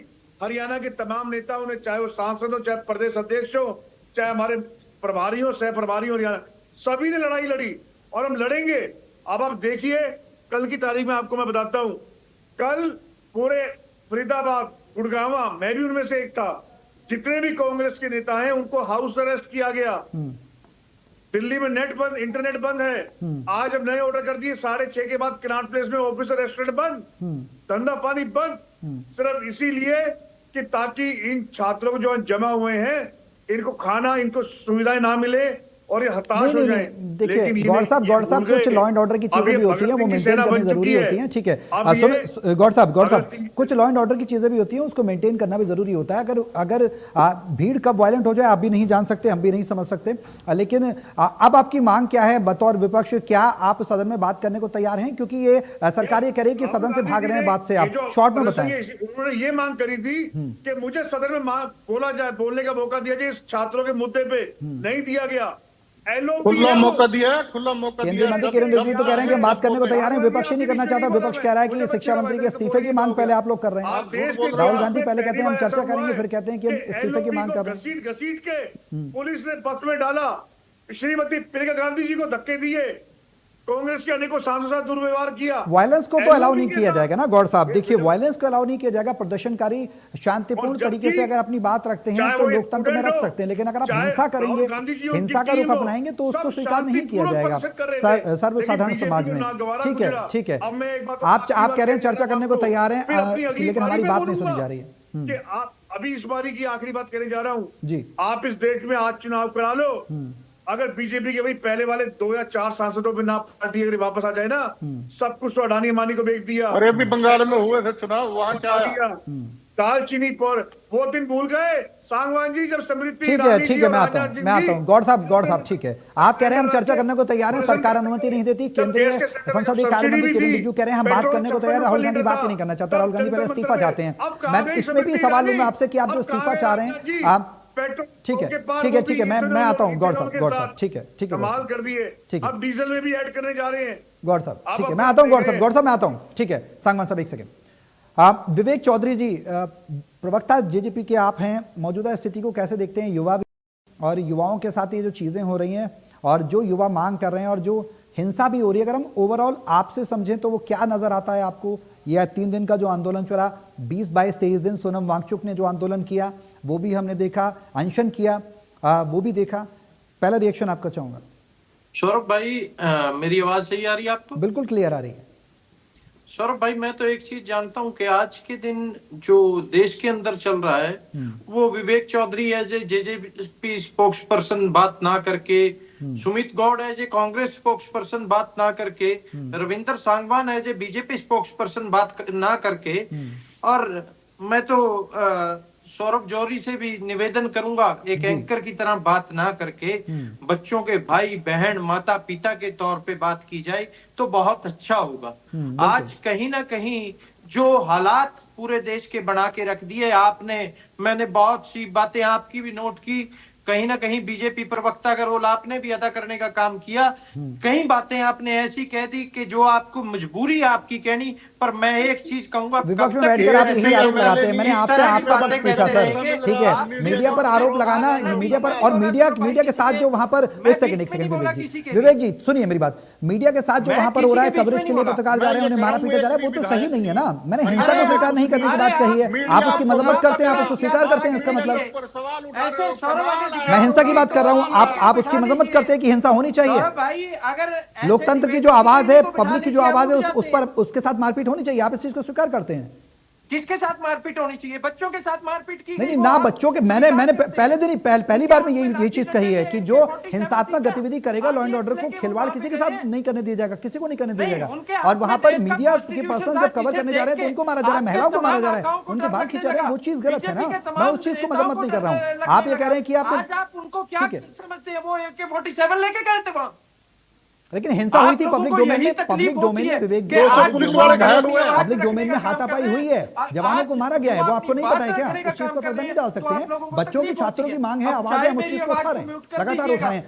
हरियाणा के तमाम नेताओं ने, चाहे वो सांसद हो, चाहे प्रदेश अध्यक्ष हो, चाहे हमारे प्रभारी हो, सह प्रभारी हो, हरियाणा, सभी ने लड़ाई लड़ी और हम लड़ेंगे। अब आप देखिए कल की तारीख में आपको मैं बताता हूं, कल पूरे फरीदाबाद, गुड़गांवा, मैं भी उनमें से एक था, जितने भी कांग्रेस के नेता हैं उनको हाउस अरेस्ट किया गया। दिल्ली में नेट बंद, इंटरनेट बंद है। आज अब नए ऑर्डर कर दिए 6:30 के बाद कनॉट प्लेस में ऑफिस और रेस्टोरेंट बंद, धंधा पानी बंद, सिर्फ इसीलिए कि ताकि इन छात्रों को जो जमा हुए हैं इनको खाना, इनको सुविधाएं ना मिले और ये हताश हो जाए। देखिए गौड़ साहब कुछ लॉ एंड ऑर्डर की चीजें भी होती हैं, वो मेंटेन करनी जरूरी होती हैं, ठीक है। गौड़ साहब कुछ लॉ एंड ऑर्डर की चीजें भी होती हैं, उसको मेंटेन करना भी जरूरी होता है। अगर भीड़ कब वायलेंट हो जाए आप भी नहीं जान सकते, हम भी नहीं समझ सकते। लेकिन अब आपकी मांग क्या है बतौर विपक्ष? क्या आप सदन में बात करने को तैयार हैं? क्योंकि ये सरकार ये कह रही है कि सदन से भाग रहे हैं बात से, आप शॉर्ट में बताएं। उन्होंने ये मांग करी थी कि मुझे सदन में बोला जाए, बोलने का मौका दिया जाए। इस छात्रों के मुद्दे पे नहीं दिया गया। खुला मौका दिया है, खुला मौका दिया। केंद्रीय मंत्री किरण रिजिजू तो कह रहे हैं कि बात करने को तैयार हैं, विपक्ष ही नहीं करना चाहता। विपक्ष कह रहा है कि शिक्षा मंत्री के इस्तीफे की मांग पहले आप लोग कर रहे हैं। राहुल गांधी पहले कहते हैं हम चर्चा करेंगे, फिर कहते हैं कि हम इस्तीफे की मांग कर रहे हैं। घसीट के पुलिस ने बस में डाला, श्रीमती प्रियंका गांधी जी को धक्के दिए, कांग्रेस के अनेकों सांसदों से दुर्व्यवहार किया। वायलेंस को तो अलाउ नहीं किया जाएगा ना गौड़ साहब, देखिए वायलेंस को अलाउ नहीं किया जाएगा। प्रदर्शनकारी शांतिपूर्ण तरीके से अगर अपनी बात रखते हैं तो लोकतंत्र में रख सकते हैं, लेकिन अगर आप हिंसा करेंगे, हिंसा का रुख अपनाएंगे तो उसको स्वीकार नहीं किया जाएगा सर्वसाधारण समाज में। ठीक है, ठीक है, आप कह रहे हैं चर्चा करने को तैयार हैं, लेकिन हमारी बात नहीं सुनी जा रही है। आप अभी इस बारी की आखिरी बात करने जा रहा हूँ जी। आप इस देश में आज चुनाव करा लो, अगर बीजेपी के भाई पहले वाले 2 या 4 सांसदों पे ना पार्टी अगर वापस आ जाए ना, सब कुछ तो अडानी अम्बानी को बेच दिया। अरे अभी बंगाल में हुए थे चुनाव, वहां क्या आया? दालचीनी पर वो दिन भूल गए सांगवान जी जब समृद्धि। ठीक है, मैं आता हूँ गौड़ साहब ठीक है। आप कह रहे हैं हम चर्चा करने को तैयार हैं, सरकार अनुमति नहीं देती। केंद्रीय संसदीय कार्य मंत्री किरण रिजिजू कह रहे हैं हम बात करने को तैयार। राहुल गांधी बात ही नहीं करना चाहता, राहुल गांधी पहले इस्तीफा चाहते हैं। मैं इसमें भी सवाल लूंगा आपसे कि आप जो इस्तीफा चाह रहे हैं आप, ठीक है, मैं आता हूँ गौड़ साहब, ठीक है, कमाल कर दिए। अब डीजल में भी ऐड करने जा रहे हैं गौड़ साहब, ठीक है, मैं आता हूँ गौड़ साहब मैं आता हूँ, ठीक है। सांगवान साहब एक सेकंड, आप विवेक चौधरी जी प्रवक्ता जेजेपी के आप हैं, मौजूदा स्थिति को कैसे देखते हैं? युवा और युवाओं के साथ ये जो चीजें हो रही हैं और जो युवा मांग कर रहे हैं और जो हिंसा भी हो रही है, अगर हम ओवरऑल आपसे समझें तो वो क्या नजर आता है आपको? यह 3 दिन का जो आंदोलन चला, 20, 22, 23 दिन सोनम वांगचुक ने जो आंदोलन किया वो भी हमने देखा, अनशन किया वो भी देखा। पहला रिएक्शन आपका चाहूंगा। सौरभ भाई मेरी आवाज सही आ रही है आपको? बिल्कुल क्लियर आ रही है सौरभ भाई। मैं तो एक चीज जानता हूं कि आज के दिन जो देश के अंदर चल रहा है वो Vivek Chaudhary as a JJP spokesperson बात ना करके, Sumit Gaur as a Congress spokesperson बात ना करके, Ravinder Sangwan as a BJP spokesperson बात ना करके, और मैं तो सौरभ जौहरी से भी निवेदन करूंगा एक एंकर की तरह बात ना करके बच्चों के भाई बहन माता पिता के तौर पे बात की जाए तो बहुत अच्छा होगा। आज कहीं ना कहीं जो हालात पूरे देश के बना के रख दिए आपने, मैंने बहुत सी बातें आपकी भी नोट की, कहीं ना कहीं बीजेपी प्रवक्ता का रोल आपने भी अदा करने का काम किया। कई बातें आपने ऐसी कह दी कि जो आपको मजबूरी आपकी कहनी, पर मैं एक चीज कहूंगा, विपक्ष में बैठकर आप यही आरोप लगाते हैं। मैंने आपसे आपका पक्ष पूछा सर, ठीक है, मीडिया पर आरोप लगाना, मीडिया पर, और मीडिया के साथ जो वहां पर, एक सेकंड विवेक जी सुनिए मेरी बात, मीडिया के साथ जो वहां पर हो रहा है, कवरेज के लिए पत्रकार जा रहे हैं, उन्हें मारा पीटा जा रहा है, वो तो सही नहीं है ना। मैंने हिंसा को स्वीकार नहीं करने की बात कही है, आप उसकी मजम्मत करते हैं, आप उसको स्वीकार करते हैं, इसका मतलब मैं हिंसा की बात कर रहा हूं, आप उसकी मजम्मत करते हैं कि हिंसा होनी चाहिए। लोकतंत्र की जो आवाज है, पब्लिक की जो आवाज है, उस पर उसके साथ मारपीट होनी चाहिए, आप इस चीज को स्वीकार करते हैं? किसके साथ मारपीट होनी चाहिए? बच्चों के साथ मारपीट की नहीं ना, बच्चों के, मैंने पहले दिन ही पहली बार में यही चीज कही है कि जो हिंसात्मक गतिविधि करेगा, लॉ एंड ऑर्डर को खिलवाड़ किसी के साथ नहीं करने दिया जाएगा, किसी को नहीं करने दिया जाएगा। और वहां पर मीडिया के पर्सन जब कवर करने जा रहे हैं तो उनको मारा जा रहा है, महिलाओं को मारा जा रहा है, उनके बाल खींचा रहे हैं, वो चीज गलत है ना। मैं उस चीज को मजम्मत नहीं कर रहा हूँ। आप ये कह रहे हैं कि आप उनको क्या समझते हैं? वो AK-47 लेके गए थे वहां, लेकिन हिंसा हुई थी पब्लिक डोमेन में, विवेक पब्लिक डोमेन में हाथापाई हुई है, जवानों को मारा गया है, वो आपको नहीं पता है क्या? उस चीज पर पर्दा नहीं डाल सकते हैं। बच्चों की, छात्रों की मांग है, आवाज है, हम उस चीज को उठा रहे हैं, लगातार उठा रहे हैं।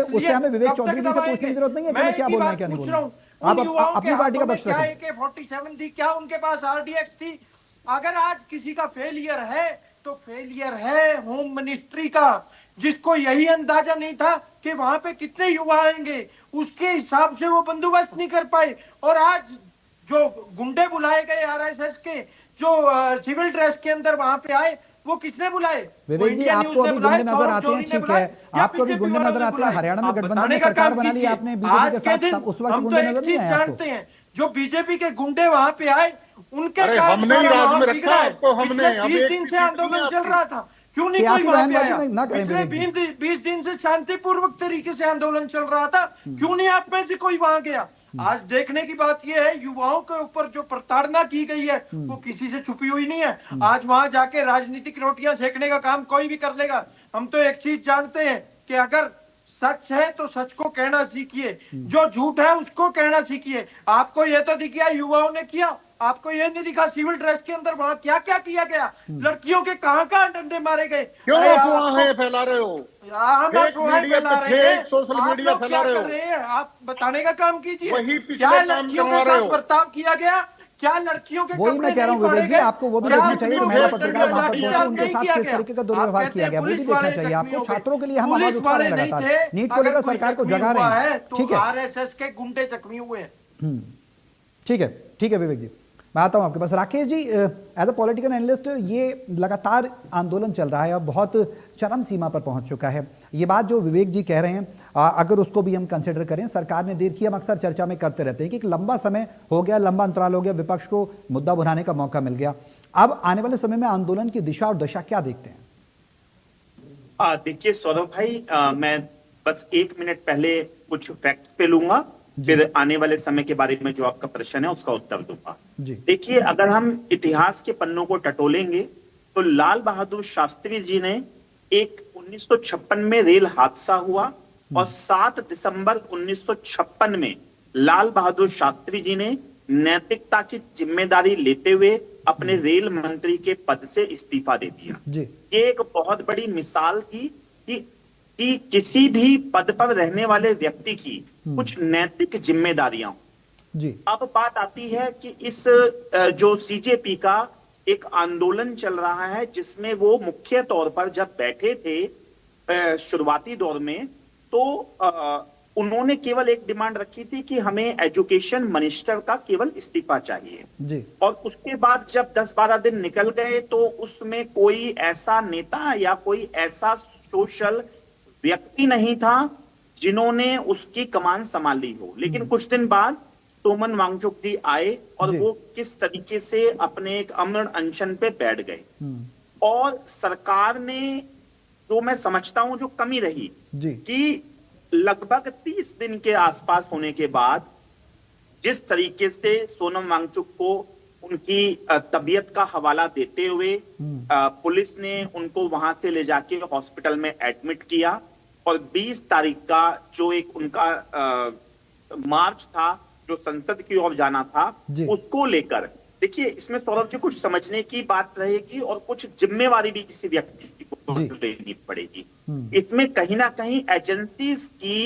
उससे हमें विवेक चौधरी जी से पूछने की जरूरत नहीं है कि क्या बोलना है क्या नहीं बोलना। आप अपनी पार्टी का पक्ष रखें। AK-47 थी क्या? उनके पास RDX थी? अगर आज किसी का फेलियर है तो फेलियर है होम मिनिस्ट्री का, जिसको यही अंदाजा नहीं था कि वहां पे कितने युवा आएंगे, उसके हिसाब से वो बंदोबस्त नहीं कर पाए। और आज जो गुंडे बुलाए गए RSS के, जो सिविल ड्रेस के अंदर वहां पे आए, वो किसने बुलाए? विवेक जी, आपको अभी गुंडे नजर आते हैं, ठीक है, आपको अभी गुंडे नजर आते हैं। हरियाणा में गठबंधन ने सरकार बना ली आपने बीजेपी के साथ, उस वक्त गुंडे नजर नहीं आए आपको? जानते हैं, जो बीजेपी के गुंडे वहां पे आए, उनके हमने ही राज में रखा आपको, हमने 20 दिन से आंदोलन चल रहा था, क्यों नहीं कोई वहां पे आया? ना करें, 20 दिन से शांतिपूर्वक तरीके से आंदोलन चल रहा था, क्यों नहीं आप में से कोई वहां गया? आज देखने की बात यह है, युवाओं के ऊपर जो प्रताड़ना की गई है वो किसी से छुपी हुई नहीं है। आज वहां जाके राजनीतिक रोटियां सेकने का काम कोई भी कर लेगा। हम तो एक चीज जानते हैं कि अगर सच है तो सच को कहना सीखिए, जो झूठ है उसको कहना सीखिए। आपको ये तो दिखा युवाओं ने किया, आपको ये नहीं दिखा सिविल ड्रेस के अंदर वहां क्या क्या किया गया, लड़कियों के कहां डंडे मारे गए। क्यों अफवाहें फैला रहे हो? हम अफवाहें फैला रहे हैं, सोशल मीडिया फैला रहे हो, आप बताने का काम कीजिए। वही क्या लड़कियों के साथ बर्ताव किया गया, क्या लड़कियों के वही मैं कह रहा हूँ विवेक जी, आपको वो भी देखना चाहिए। महिला पत्रकार वहां पर पहुंचे, उनके साथ किस तरीके का दुर्व्यवहार किया गया, वो भी देखना चाहिए आपको। छात्रों के लिए हम आवाज उठा रहे हैं लगातार, नीट को लेकर सरकार को जगा रहे हैं, ठीक है? RSS के गुंडे जख्मी हुए हैं। ठीक है विवेक जी, मैं आता हूं आपके पास। Rakesh ji, as a political analyst, ये लगातार आंदोलन चल रहा है और बहुत चरम सीमा पर पहुंच चुका है। ये बात जो विवेक जी कह रहे हैं, अगर उसको भी हम कंसिडर करें, सरकार ने देर की, हम अक्सर चर्चा में करते रहते हैं कि एक लंबा समय हो गया, लंबा अंतराल हो गया, विपक्ष को मुद्दा बुझाने का मौका मिल गया। अब आने वाले समय में आंदोलन की दिशा और दशा क्या देखते हैं? देखिए सौरभ भाई, मैं बस 1 मिनट पहले कुछ फैक्ट्स पे लूंगा, फिर आने वाले समय के बारे में जो आपका प्रश्न है उसका उत्तर दूंगा। देखिए, अगर हम इतिहास के पन्नों को टटोलेंगे तो लाल बहादुर शास्त्री जी ने एक 1956 में रेल हादसा हुआ और 7 दिसंबर 1956 में लाल बहादुर शास्त्री जी ने नैतिकता की जिम्मेदारी लेते हुए अपने रेल मंत्री के पद से इस्तीफा दे दिया। ये एक बहुत बड़ी मिसाल थी कि किसी भी पद पर रहने वाले व्यक्ति की कुछ नैतिक जिम्मेदारियां। अब बात आती है कि इस जो CJP का एक आंदोलन चल रहा है, जिसमें वो मुख्य तौर पर जब बैठे थे शुरुआती दौर में, तो उन्होंने केवल एक डिमांड रखी थी कि हमें एजुकेशन मिनिस्टर का केवल इस्तीफा चाहिए। और उसके बाद जब 10-12 दिन निकल गए तो उसमें कोई ऐसा नेता या कोई ऐसा सोशल व्यक्ति नहीं था जिन्होंने उसकी कमान संभाली हो। लेकिन कुछ दिन बाद सोमन वांगचुक जी आए और वो किस तरीके से अपने एक अमरण अनशन पे बैठ गए, और सरकार ने, जो मैं समझता हूं जो कमी रही कि लगभग 30 दिन के आसपास होने के बाद जिस तरीके से सोनम वांगचुक को उनकी तबीयत का हवाला देते हुए पुलिस ने उनको वहां से ले जाके हॉस्पिटल में एडमिट किया, और 20 तारीख का जो एक उनका मार्च था जो संसद की ओर जाना था, उसको लेकर, देखिए इसमें सौरभ जी कुछ समझने की बात रहेगी और कुछ जिम्मेवारी भी किसी व्यक्ति को लेनी पड़ेगी। इसमें कहीं ना कहीं एजेंसीज की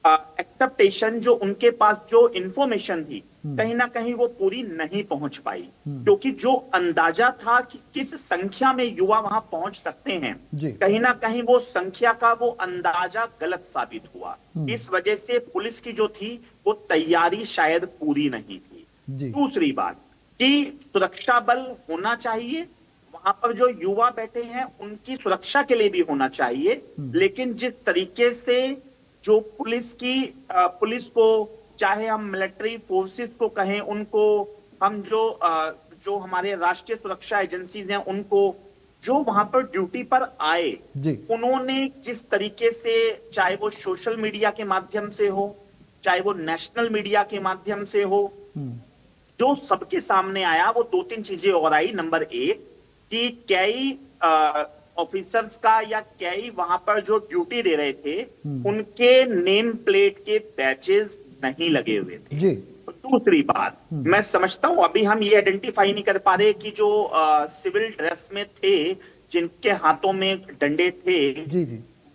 एक्सेप्टेशन, जो उनके पास जो इंफॉर्मेशन थी, कहीं ना कहीं वो पूरी नहीं पहुंच पाई, क्योंकि जो अंदाजा था कि किस संख्या में युवा वहां पहुंच सकते हैं, कहीं ना कहीं वो संख्या का वो अंदाजा गलत साबित हुआ। इस वजह से पुलिस की जो थी वो तैयारी शायद पूरी नहीं थी। दूसरी बात कि सुरक्षा बल होना चाहिए, वहां पर जो युवा बैठे हैं उनकी सुरक्षा के लिए भी होना चाहिए, लेकिन जिस तरीके से जो पुलिस को, चाहे हम मिलिट्री फोर्सेस को कहें, उनको हम जो हमारे राष्ट्रीय सुरक्षा एजेंसीज हैं, उनको जो वहां पर ड्यूटी पर आए, उन्होंने जिस तरीके से, चाहे वो सोशल मीडिया के माध्यम से हो, चाहे वो नेशनल मीडिया के माध्यम से हो, जो सबके सामने आया वो 2-3 चीजें और आई। नंबर 1 कि कई ऑफिसर्स का या कई वहां पर जो ड्यूटी दे रहे थे उनके नेम प्लेट के बैचेस नहीं लगे हुए थे। दूसरी बात, मैं समझता हूं अभी हम ये आइडेंटिफाई नहीं कर पा रहे कि जो सिविल ड्रेस में थे, जिनके हाथों में डंडे थे,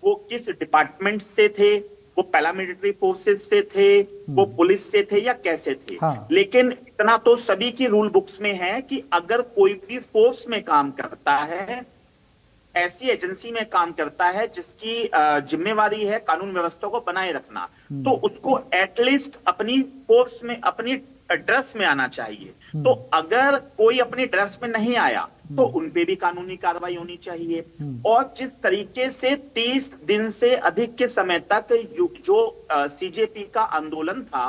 वो किस डिपार्टमेंट से थे, वो पैरामिलिट्री फोर्सेस से थे, वो पुलिस से थे या कैसे थे। लेकिन इतना तो सभी की रूल बुक्स में है कि अगर कोई भी फोर्स में काम करता है, ऐसी एजेंसी में काम करता है जिसकी जिम्मेवारी है कानून व्यवस्था को बनाए रखना, तो उसको एटलीस्ट अपनी फोर्स में, अपनी ड्रेस में आना चाहिए। तो अगर कोई अपनी ड्रेस में नहीं आया तो उनपे भी कानूनी कार्रवाई होनी चाहिए। और जिस तरीके से 30 दिन से अधिक के समय तक जो सीजेपी का आंदोलन था,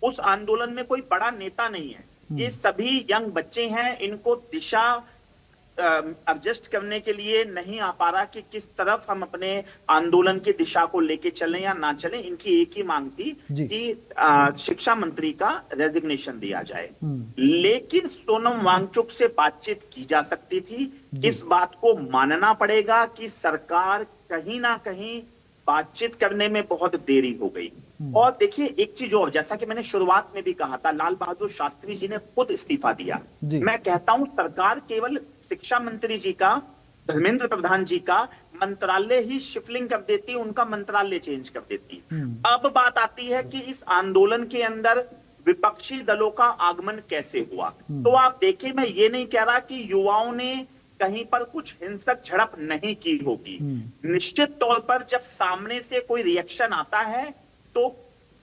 उस आंदोलन में कोई बड़ा नेता नहीं है, ये सभी यंग बच्चे हैं, इनको दिशा एडजस्ट करने के लिए नहीं आ पा रहा कि किस तरफ हम अपने आंदोलन की दिशा को लेके चलें या ना चलें। इनकी एक ही मांग थी कि शिक्षा मंत्री का रेजिग्नेशन दिया जाए, लेकिन सोनम वांगचुक से बातचीत की जा सकती थी। इस बात को मानना पड़ेगा कि सरकार कहीं ना कहीं बातचीत करने में बहुत देरी हो गई। और देखिए एक चीज और, जैसा कि मैंने शुरुआत में भी कहा था, लाल बहादुर शास्त्री जी ने खुद इस्तीफा दिया। मैं कहता हूं सरकार केवल शिक्षा मंत्री जी का, धर्मेंद्र प्रधान जी का मंत्रालय ही शिफ्लिंग कर देती, उनका मंत्रालय चेंज कर देती। अब बात आती है कि इस आंदोलन के अंदर विपक्षी दलों का आगमन कैसे हुआ। तो आप देखिए, मैं ये नहीं कह रहा कि युवाओं ने कहीं पर कुछ हिंसक झड़प नहीं की होगी। निश्चित तौर पर जब सामने से कोई रिएक्शन आता है तो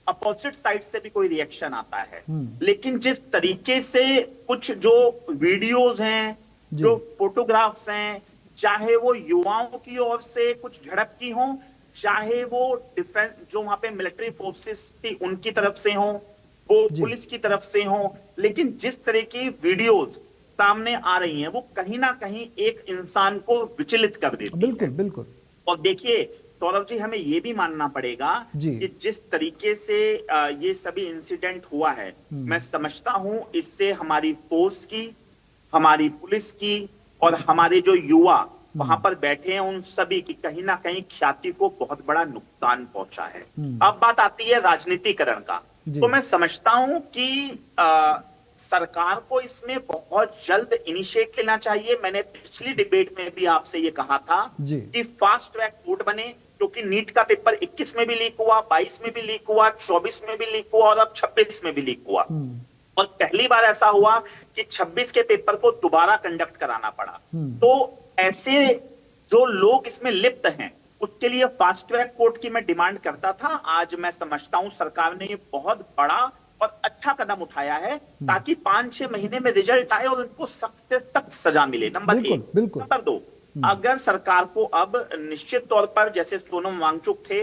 अपोजिट साइड से भी कोई रिएक्शन आता है, लेकिन जिस तरीके से कुछ जो वीडियोस हैं, जो फोटोग्राफ्स हैं, चाहे वो युवाओं की ओर से कुछ झड़प की हो, चाहे वो डिफेंस जो वहां पे मिलिट्री फोर्सेस थी उनकी तरफ से हो, वो पुलिस की तरफ से हो, लेकिन जिस तरह की वीडियोस सामने आ रही हैं वो कहीं ना कहीं एक इंसान को विचलित कर देती है। बिल्कुल। और देखिए सौरभ जी, हमें ये भी मानना पड़ेगा कि जिस तरीके से ये सभी इंसिडेंट हुआ है, मैं समझता हूं इससे हमारी फोर्स की, हमारी पुलिस की और हमारे जो युवा वहां पर बैठे हैं उन सभी की कहीं ना कहीं ख्याति को बहुत बड़ा नुकसान पहुंचा है। अब बात आती है राजनीतिकरण का, तो मैं समझता हूं कि सरकार को इसमें बहुत जल्द इनिशिएट लेना चाहिए। मैंने पिछली डिबेट में भी आपसे ये कहा था कि फास्ट ट्रैक कोर्ट बने, क्योंकि नीट का पेपर 21 में भी लीक हुआ, 22 में भी लीक हुआ, 24 में भी लीक हुआ और अब 26 में भी लीक हुआ। और पहली बार ऐसा हुआ कि 26 के पेपर को दोबारा कंडक्ट कराना पड़ा। तो ऐसे जो लोग इसमें लिप्त हैं उसके लिए फास्ट ट्रैक कोर्ट की मैं डिमांड करता था। आज मैं समझता हूं सरकार ने ये बहुत बड़ा और अच्छा कदम उठाया है ताकि 5-6 महीने में रिजल्ट आए और उनको सख्त से सख्त सजा मिले। नंबर 1। नंबर 2, अगर सरकार को अब निश्चित तौर पर, जैसे सोनम वांगचुक थे,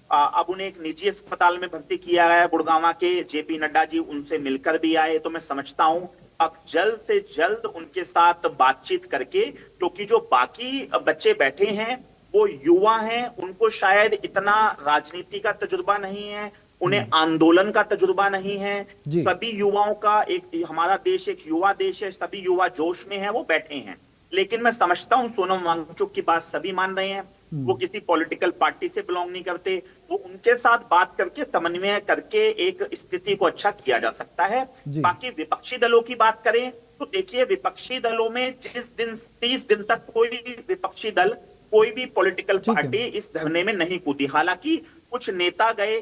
अब उन्हें एक निजी अस्पताल में भर्ती किया गया है, गुड़गांव के जेपी नड्डा जी उनसे मिलकर भी आए, तो मैं समझता हूं अब जल्द से जल्द उनके साथ बातचीत करके, क्योंकि जो बाकी बच्चे बैठे हैं वो युवा हैं, उनको शायद इतना राजनीति का तजुर्बा नहीं है, उन्हें आंदोलन का तजुर्बा नहीं है। सभी युवाओं का, एक हमारा देश एक युवा देश है, सभी युवा जोश में है, वो बैठे हैं। लेकिन मैं समझता हूं सोनम वांगचुक की बात सभी मान रहे हैं, वो किसी पॉलिटिकल पार्टी से बिलोंग नहीं करते, वो उनके साथ बात करके, समन्वय करके एक स्थिति को अच्छा किया जा सकता है। बाकी विपक्षी दलों की बात करें तो देखिए, विपक्षी दलों में जिस दिन 30 दिन तक कोई विपक्षी दल कोई भी पॉलिटिकल पार्टी इस धरने में नहीं कूदी। हालांकि कुछ नेता गए,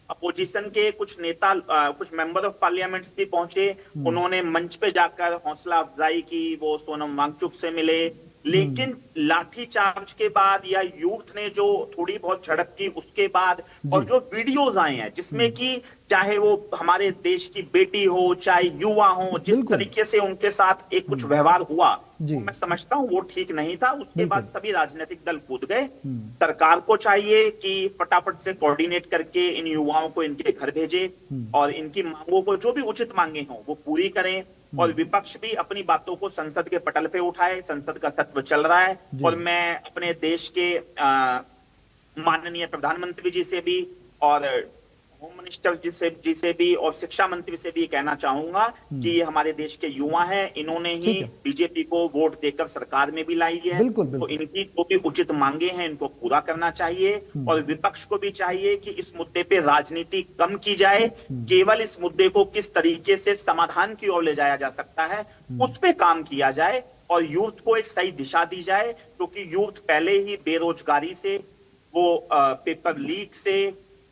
अपोजिशन के कुछ नेता, कुछ मेंबर ऑफ पार्लियामेंट भी पहुंचे, उन्होंने मंच पे जाकर हौसला अफजाई की, वो सोनम वांगचुक से मिले, लेकिन लाठीचार्ज के बाद या यूथ ने जो थोड़ी बहुत झड़प की उसके बाद, और जो वीडियोज आए हैं जिसमें कि चाहे वो हमारे देश की बेटी हो, चाहे युवा हो, जिस तरीके से उनके साथ एक कुछ व्यवहार हुआ, वो मैं समझता हूँ वो ठीक नहीं था। उसके बाद सभी राजनीतिक दल कूद गए। सरकार को चाहिए कि फटाफट से कोऑर्डिनेट करके इन युवाओं को इनके घर भेजे और इनकी मांगों को, जो भी उचित मांगे हों, वो पूरी करें। और विपक्ष भी अपनी बातों को संसद के पटल पे उठाए। संसद का सत्र चल रहा है और मैं अपने देश के माननीय प्रधानमंत्री जी से भी और होम मिनिस्टर जी से भी और शिक्षा मंत्री से भी कहना चाहूंगा कि ये हमारे देश के युवा हैं, इन्होंने ही बीजेपी को वोट देकर सरकार में भी लाई है। तो इनकी जो भी उचित मांगे हैं इनको पूरा करना चाहिए और विपक्ष को भी चाहिए कि इस मुद्दे पे राजनीति कम की जाए, केवल इस मुद्दे को किस तरीके से समाधान की ओर ले जाया जा सकता है उस पे काम किया जाए और यूथ को एक सही दिशा दी जाए, क्योंकि यूथ पहले ही बेरोजगारी से, वो पेपर लीक से,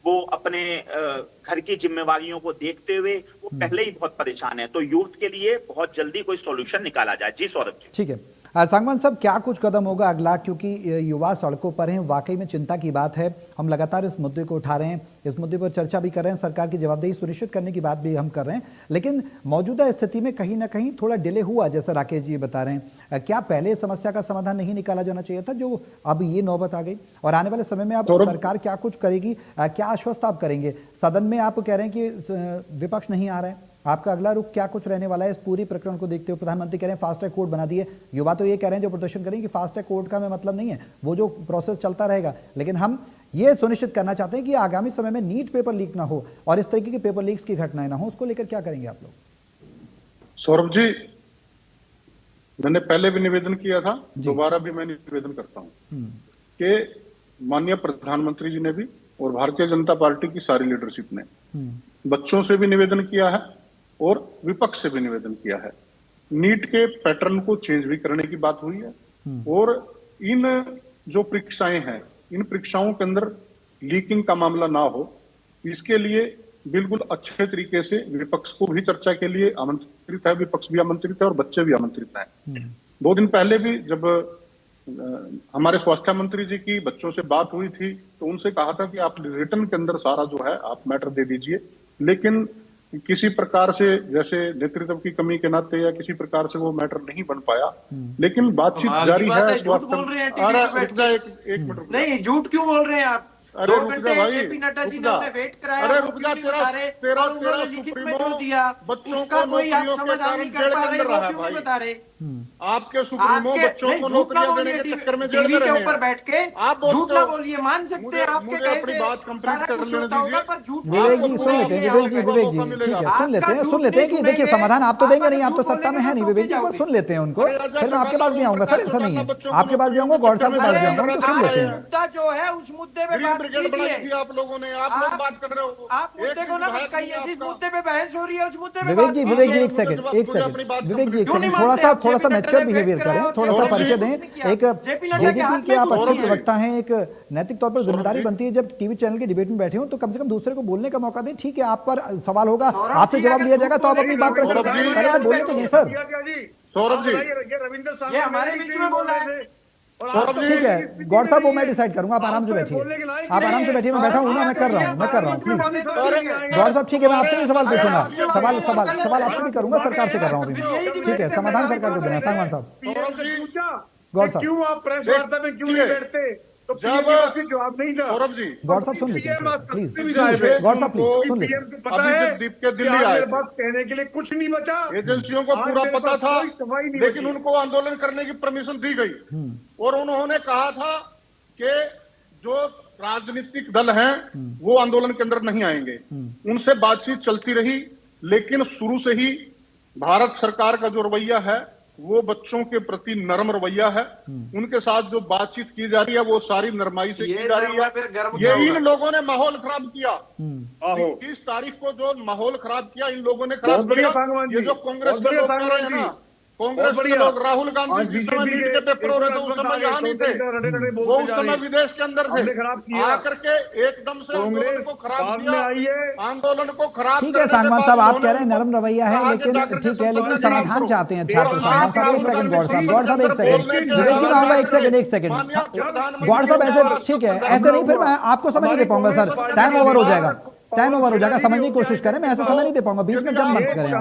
वो अपने घर की जिम्मेवारियों को देखते हुए वो पहले ही बहुत परेशान है। तो यूथ के लिए बहुत जल्दी कोई सॉल्यूशन निकाला जाए। जी सौरभ जी। ठीक है सांगवान साहब, क्या कुछ कदम होगा अगला, क्योंकि युवा सड़कों पर हैं, वाकई में चिंता की बात है। हम लगातार इस मुद्दे को उठा रहे हैं, इस मुद्दे पर चर्चा भी कर रहे हैं, सरकार की जवाबदेही सुनिश्चित करने की बात भी हम कर रहे हैं, लेकिन मौजूदा स्थिति में कहीं ना कहीं थोड़ा डिले हुआ, जैसा राकेश जी बता रहे हैं। क्या पहले समस्या का समाधान नहीं निकाला जाना चाहिए था, जो अब ये नौबत आ गई? और आने वाले समय में अब सरकार क्या कुछ करेगी, क्या आश्वस्त आप करेंगे? सदन में आप कह रहे हैं कि विपक्ष नहीं आ रहा है, आपका अगला रुख क्या कुछ रहने वाला है इस पूरी प्रकरण को देखते हुए? प्रधानमंत्री कह रहे हैं फास्ट ट्रैक कोर्ट बना दिए, युवा तो ये कह रहे हैं जो प्रदर्शन करेंगे कि फास्ट ट्रैक कोर्ट का मैं मतलब नहीं है, वो जो प्रोसेस चलता रहेगा, लेकिन हम ये सुनिश्चित करना चाहते हैं कि आगामी समय में नीट पेपर लीक ना हो और इस तरीके के पेपर लीक्स की घटनाएं ना हो। उसको लेकर क्या करेंगे आप लोग? सौरभ जी, मैंने पहले भी निवेदन किया था, दोबारा भी मैं निवेदन करता हूं कि माननीय प्रधानमंत्री जी ने भी और भारतीय जनता पार्टी की सारी लीडरशिप ने बच्चों से भी निवेदन किया है और विपक्ष से भी निवेदन किया है, नीट के पैटर्न को चेंज भी करने की बात हुई है और इन जो परीक्षाएं हैं, इन परीक्षाओं के अंदर लीकिंग का मामला ना हो, इसके लिए बिल्कुल अच्छे तरीके से विपक्ष को भी चर्चा के लिए आमंत्रित है, विपक्ष भी आमंत्रित है और बच्चे भी आमंत्रित हैं। 2 दिन पहले भी जब हमारे स्वास्थ्य मंत्री जी की बच्चों से बात हुई थी तो उनसे कहा था कि आप रिटर्न के अंदर सारा जो है आप मैटर दे दीजिए, लेकिन किसी प्रकार से, जैसे नेतृत्व की कमी के नाते या किसी प्रकार से वो मैटर नहीं बन पाया, लेकिन बातचीत जारी है। झूठ बोल रहे हैं, एक मिनट नहीं, झूठ क्यों बोल रहे हैं आप? अरे रुक जा भाई, जेपी नड्डा जी ने हमने वेट कराया, अरे रुक जा, तेरा लिखित में जो दिया उसका कोई आप समाधान नहीं कर पा रहे, वो क्यों नहीं बता रहे? आपके सुप्रीमो बच्चों को नौकरियां देने के चक्कर में जेल में रहे हैं। ऊपर बैठ के आप झूठ ना बोलिए, मान सकते हैं आपके कहे अपनी बात कंप्लीट कर लेने दीजिए। विवेक जी सुन लेते हैं, विवेक जी ठीक है, सुन लेते हैं कि देखिए समाधान आप तो देंगे नहीं, आप तो सत्ता में है नहीं विवेक जी, पर सुन लेते हैं उनको, फिर मैं आपके पास भी आऊंगा। सर ऐसा नहीं है, आपके पास भी आऊंगा, गौड़ साहब के पास भी आऊंगा, उनको सुन लेते हैं। मुद्दा जो है उस मुद्दे पे बात कीजिए। आप लोगों ने, आप लोग बात कर रहे हो, आप मुद्दे को ना कहिए, जिस मुद्दे पे बहस हो रही है उस मुद्दे पे। विवेक जी एक सेकंड, विवेक जी एक सेकंड, थोड़ा सा मैच्योर बिहेवियर करें, थोड़ा सा परिचय दें। एक जेजेपी के आप अच्छे प्रवक्ता हैं, एक नैतिक तौर पर जिम्मेदारी बनती है जब टीवी चैनल के डिबेट में बैठे हो तो कम से कम दूसरे को बोलने का मौका दें। ठीक है, आप पर सवाल होगा, आपसे जवाब लिया जाएगा तो आप अपनी बात रखें, पहले बोलने तो नहीं सर। सौरभ जी, ये हमारे बीच में बोल रहा है। ठीक है गौड़ साहब, वो मैं डिसाइड करूंगा, आप आराम से बैठिए, आप आराम से बैठिए, मैं बैठा हूं ना, मैं कर रहा हूं प्लीज गौड़ साहब। ठीक है, मैं आपसे भी सवाल पूछूंगा, सवाल आपसे भी करूंगा, सरकार से कर रहा हूं अभी। ठीक है, समाधान सरकार को देना है। सांगवान साहब, गौड़ साहब, क्यों आप प्रेस वार्ता में क्यों नहीं बैठते? तो जवाब नहीं था। सौरभ जी, गौड़ साहब सुन लीजिए प्लीज, गौड़ साहब प्लीज सुन लीजिए। पता है के दिल्ली आए, बस कहने के लिए कुछ नहीं बचा, एजेंसियों को पूरा पता था, लेकिन उनको आंदोलन करने की परमिशन दी गई और उन्होंने कहा था कि जो राजनीतिक दल हैं वो आंदोलन के अंदर नहीं आएंगे। उनसे बातचीत चलती रही, लेकिन शुरू से ही भारत सरकार का जो रवैया है वो बच्चों के प्रति नरम रवैया है। उनके साथ जो बातचीत की जा रही है वो सारी नरमाई से की जा रही है। ये इन लोगों ने माहौल खराब किया, 21 तारीख को जो माहौल खराब किया इन लोगों ने खराब किया। ये जो कांग्रेस के लोग कर रहे हैं ना, कांग्रेस के लोग, राहुल गांधी जिस समय नीट के पेपर हो रहे थे उस समय यहाँ नहीं थे, वो उस समय विदेश के अंदर थे। आकर के एकदम से आंदोलन को खराब किया, आंदोलन को खराब। ठीक है सांगवान साहब, आप कह रहे हैं नरम रवैया है, लेकिन ठीक है, लेकिन समाधान चाहते हैं छात्र। सांगवान साहब एक सेकंड, गौड़ साहब एक सेकंड, विवेक जी मांगा एक सेकंड, गौड़ साहब ऐसे ठीक है, ऐसे नहीं, फिर मैं आपको समझ नहीं दे पाऊंगा सर, टाइम ओवर हो जाएगा, समझने की कोशिश करें, मैं ऐसे समय नहीं दे पाऊंगा, बीच में जंप मत करें।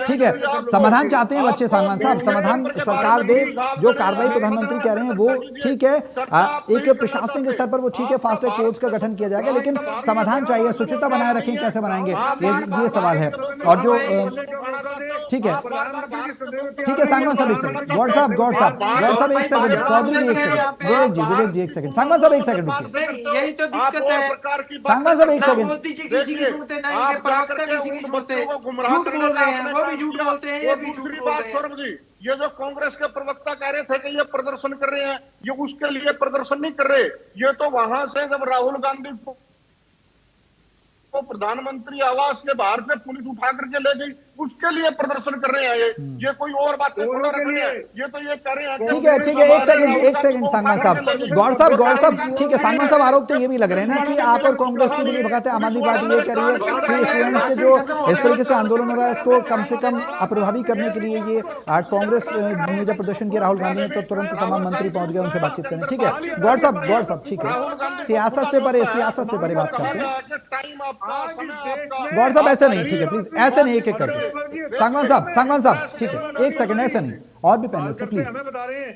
ठीक है, समाधान चाहते हैं बच्चे, सांगवान साहब समाधान सरकार दे, जो कार्रवाई प्रधानमंत्री कह रहे हैं वो ठीक है, एक प्रशासनिक स्तर पर वो ठीक है, फास्ट ट्रैक कोर्ट्स का गठन किया जाएगा, लेकिन समाधान चाहिए, शुचिता बनाए रखें, कैसे बनाएंगे ये सवाल है। और जो ठीक है सांगवान साहब एक सेकंड, गौड़ साहब एक सेकंड, चौधरी जी एक सेकंड, विवेक जी एक सेकंड, सांगवान साहब एक सेकंड रुकिए, यही तो दिक्कत है, सांगवान साहब एक सेकंड, किसी की सुनते नहीं, इनके प्रवक्ता किसी की सुनते, झूठ बोल रहे हैं, वो भी झूठ बोलते हैं, ये भी झूठ बोल रहे हैं। सौरभ जी, ये जो कांग्रेस के प्रवक्ता कह रहे थे कि ये प्रदर्शन कर रहे हैं, ये उसके लिए प्रदर्शन नहीं कर रहे, ये तो वहां से जब राहुल गांधी को प्रधानमंत्री आवास के बाहर से पुलिस उठा करके ले गई, उसके लिए प्रदर्शन कर रहे हैं। ये कोई और बात नहीं कर रहे हैं, ये तो ये कह रहे हैं। ठीक है एक सेकंड सांगवान साहब, गौड़ साहब ठीक है, सांगवान साहब आरोप तो ये भी लग रहे हैं ना कि आप और कांग्रेस की मिली भगत है, आम आदमी पार्टी ये कह रही है कि स्टूडेंट्स के जो इस तरीके से आंदोलन हो रहा है इसको कम से कम अप्रभावी करने के लिए ये कांग्रेस ने जब प्रदर्शन किया राहुल गांधी ने, तो तुरंत तमाम मंत्री पहुंच गए उनसे बातचीत करने। ठीक है गौड़ साहब ठीक है, सियासत से परे बात करते हैं। गौड़ साहब ऐसे नहीं, ठीक है प्लीज, ऐसे नहीं, एक एक करके। सांगवान साहब ठीक है, एक सेकंड, ऐसे नहीं, और भी पैनलिस्ट है प्लीज,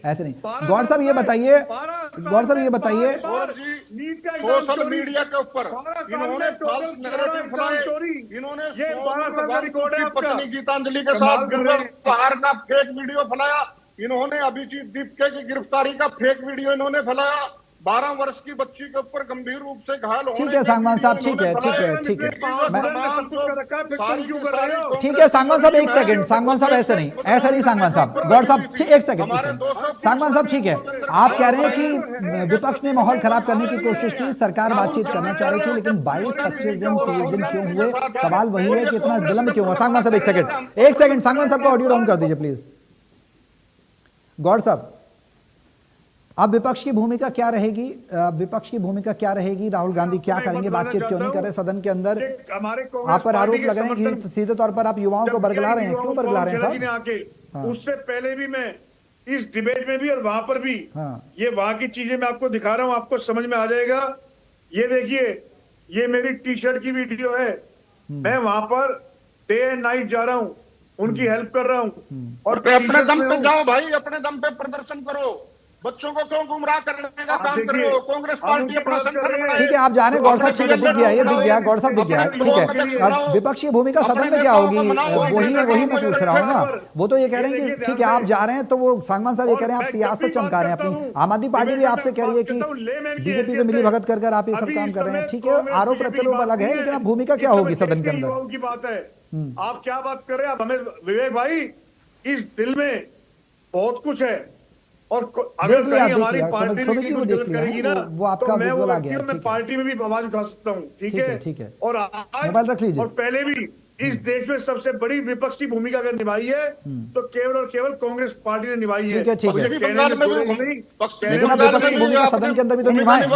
ऐसे नहीं। गौड़ साहब ये बताइए, सोशल मीडिया के ऊपर इन्होंने फॉल्स नैरेटिव फैलाए, इन्होंने की पत्नी गीतांजलि के साथ बाहर का फेक वीडियो फैलाया, इन्होंने अभिजीत दीपके की गिरफ्तारी का फेक वीडियो इन्होंने फैलाया, 12 वर्ष की बच्ची के ऊपर गंभीर रूप से घायल होने। ठीक है सांगवान साहब, ठीक है सांगवान साहब एक सेकंड, सांगवान साहब ऐसे नहीं सांगवान साहब, गौड़ साहब एक सेकंड, सांगवान साहब ठीक है, आप कह रहे हैं कि विपक्ष ने माहौल खराब करने की कोशिश की, सरकार बातचीत करना चाह रही थी, लेकिन 22-25 दिन 30 दिन क्यों हुए, सवाल वही है कि इतना विलंब क्यों हुआ। सांगवान साहब एक सेकंड, सांगवान साहब का ऑडियो ऑन कर दीजिए प्लीज। गौड़ साहब, अब विपक्ष की भूमिका क्या रहेगी, राहुल गांधी क्या करेंगे, बातचीत क्यों नहीं कर रहे सदन के अंदर? आप पर आरोप लग रहे हैं कि सीधे तौर पर आप युवाओं को बरगला रहे हैं, क्यों बरगला रहे हैं साहब? उससे पहले भी मैं इस डिबेट में भी और वहां पर भी ये वहां की चीजें मैं आपको दिखा रहा हूं, आपको समझ में आ जाएगा। ये देखिए, ये मेरी टी शर्ट की वीडियो है, मैं वहां पर डे एंड नाइट जा रहा हूं, उनकी हेल्प कर रहा हूं। और अपने दम पे जाओ भाई, अपने दम पे प्रदर्शन करो, बच्चों को क्यों गुमराह करने का काम कर रहे हो? कांग्रेस पार्टी अपना संगठन। ठीक है आप जा रहे हैं गौड़ साहब, ठीक है, दिख गया गौड़ साहब दिख गया, ठीक है। अब विपक्षी भूमिका सदन में क्या होगी, वही मैं पूछ रहा हूँ ना। वो तो ये कह रहे हैं कि ठीक है आप जा रहे हैं, तो वो सांगवान साहब ये कह रहे हैं आप सियासत चमका रहे हैं अपनी। आम आदमी पार्टी भी आपसे कह रही है कि बीजेपी से मिली भगत कर आप ये सब काम कर रहे हैं, ठीक है, आरोप प्रत्यारोप अलग है, लेकिन अब भूमिका क्या होगी सदन के अंदर की बात है। आप क्या बात कर रहे हैं? आप हमें विवेक भाई, इस दिल में बहुत कुछ है, और अगर कहीं हमारी पार्टी करेगी ना, वो आपका तो मैं पार्टी में भी आवाज उठा सकता हूँ, ठीक है। और मोबाइल रख लीजिए। और पहले भी इस देश में सबसे बड़ी विपक्ष की भूमिका अगर निभाई है तो केवल और केवल कांग्रेस पार्टी ने निभाई है। ठीक है। लेकिन अब विपक्ष की भूमिका सदन के अंदर भी तो निभाए।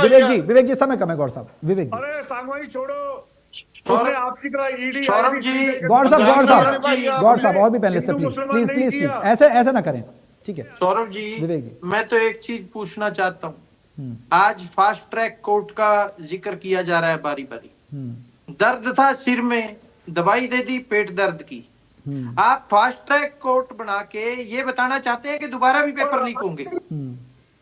विवेक जी समय कम है गौड़ साहब, विवेक। अरे सांगवानी छोड़ो, आपकी तरह ईडी गौड़ साहब और भी पैनलिस्ट प्लीज ऐसे ना करें, ठीक है। सौरभ जी, मैं तो एक चीज पूछना चाहता हूँ, आज फास्ट ट्रैक कोर्ट का जिक्र किया जा रहा है बारी बारी, दर्द था सिर में, दवाई दे दी पेट दर्द की। आप फास्ट ट्रैक कोर्ट बना के ये बताना चाहते हैं कि दोबारा भी पेपर लीक होंगे?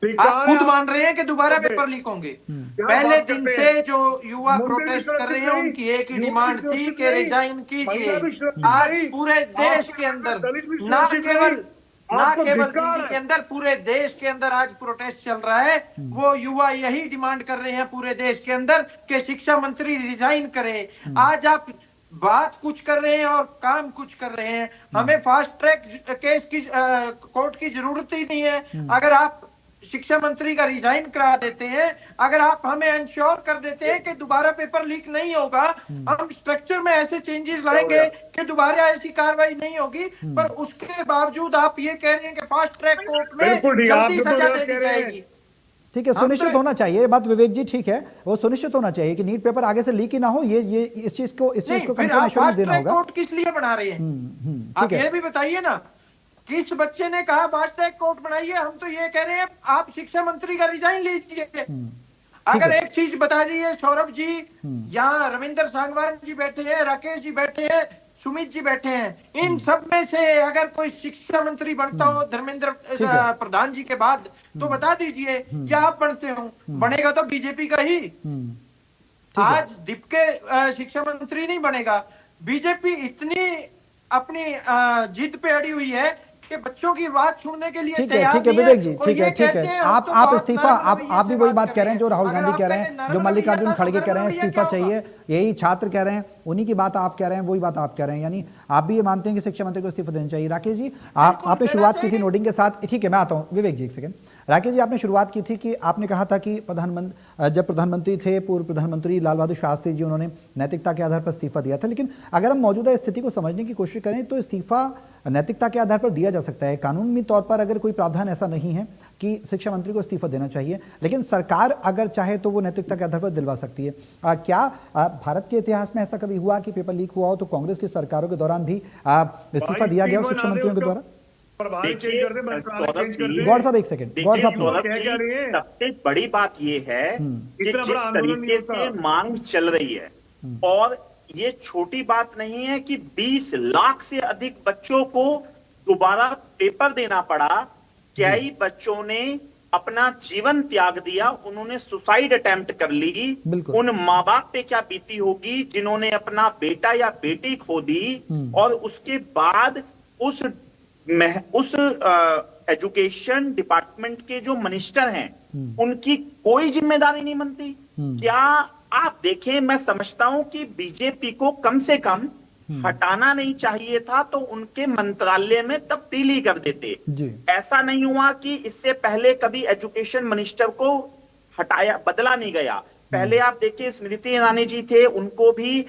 आप खुद मान रहे हैं कि दोबारा पेपर लीक होंगे। पहले दिन से जो युवा प्रोटेस्ट कर रहे हैं उनकी एक ही डिमांड थी कि रिजाइन कीजिए। आज पूरे देश के अंदर, ना केवल दिल्ली के अंदर, पूरे देश के अंदर आज प्रोटेस्ट चल रहा है। वो युवा यही डिमांड कर रहे हैं पूरे देश के अंदर कि शिक्षा मंत्री रिजाइन करे। आज आप बात कुछ कर रहे हैं और काम कुछ कर रहे हैं। हमें फास्ट ट्रैक केस की कोर्ट की जरूरत ही नहीं है। अगर आप शिक्षा मंत्री का रिजाइन करा देते हैं, अगर आप हमें इंश्योर कर देते हैं कि दोबारा पेपर लीक नहीं होगा, हम स्ट्रक्चर में ऐसे चेंजेस लाएंगे कि दोबारा ऐसी कार्रवाई नहीं होगी, पर उसके बावजूद आप ये कह रहे हैं कि फास्ट ट्रैक कोर्ट में जल्दी सजा दे दी जाएगी। ठीक है, सुनिश्चित होना चाहिए, ये बात विवेक जी ठीक है, वो सुनिश्चित होना चाहिए कि नीट पेपर आगे से लीक ही ना हो, ये इस चीज को कंफर्मेशन देना होगा। कोर्ट किस लिए बना रहे हैं आप ये भी बताइए ना। किस बच्चे ने कहा फास्ट ट्रैक कोर्ट बनाइए? हम तो ये कह रहे हैं आप शिक्षा मंत्री का रिजाइन लीजिए। अगर एक चीज बता दीजिए सौरभ जी, यहाँ रविंद्र सांगवान जी बैठे हैं, राकेश जी बैठे हैं, सुमित जी बैठे हैं, इन सब में से अगर कोई शिक्षा मंत्री बनता हो धर्मेंद्र प्रधान जी के बाद, तो बता दीजिए, या आप बनते हो? बनेगा तो बीजेपी का ही। आज दीप के शिक्षा मंत्री नहीं बनेगा। बीजेपी इतनी अपनी जिद पे अड़ी हुई है कि बच्चों की बात सुनने के लिए ठीक है विवेक जी, ठीक है, आप इस्तीफा, आप भी वही बात कह रहे हैं जो राहुल गांधी कह रहे हैं, जो मल्लिकार्जुन खड़गे कह रहे हैं, इस्तीफा चाहिए, यही छात्र कह रहे हैं, उन्हीं की बात आप कह रहे हैं, वही बात आप कह रहे हैं, यानी आप भी ये मानते हैं कि शिक्षा मंत्री को इस्तीफा देना चाहिए। राकेश जी, आपने शुरुआत की थी नोटिंग के साथ, ठीक है मैं आता हूँ विवेक जी एक सेकंड। राकेश जी, आपने शुरुआत की थी कि आपने कहा था कि जब प्रधानमंत्री थे पूर्व प्रधानमंत्री लाल बहादुर शास्त्री जी, उन्होंने नैतिकता के आधार पर इस्तीफा दिया था, लेकिन अगर हम मौजूदा स्थिति को समझने की कोशिश करें तो इस्तीफा नैतिकता के आधार पर दिया जा सकता है। कानूनी तौर पर अगर कोई प्रावधान ऐसा नहीं है कि शिक्षा मंत्री को इस्तीफा देना चाहिए, लेकिन सरकार अगर चाहे तो वो नैतिकता के आधार पर दिलवा सकती है। क्या भारत के इतिहास में ऐसा कभी हुआ कि पेपर लीक हुआ हो तो कांग्रेस की सरकारों के दौरान भी इस्तीफा दिया गया हो शिक्षा मंत्रियों के द्वारा? गौर साहब एक सेकंड, गौर साहब सबसे बड़ी बात ये है कि जिस तरीके से मांग चल रही है, और ये छोटी बात नहीं है कि 20 लाख से अधिक बच्चों को दोबारा पेपर देना पड़ा। कई बच्चों ने अपना जीवन त्याग दिया, उन्होंने सुसाइड अटेम्प्ट कर ली। उन माँ बाप पे क्या बीती होगी जिन्होंने अपना बेटा या बेटी खो दी, और उसके बाद उस एजुकेशन डिपार्टमेंट के जो मिनिस्टर हैं उनकी कोई जिम्मेदारी नहीं बनती क्या? आप देखें, मैं समझता हूं कि बीजेपी को कम से कम हटाना नहीं चाहिए था, तो उनके मंत्रालय में तब्दीली कर देते। ऐसा नहीं हुआ कि इससे पहले कभी एजुकेशन मिनिस्टर को हटाया, बदला नहीं गया। पहले आप देखिए स्मृति ईरानी जी थे, उनको भी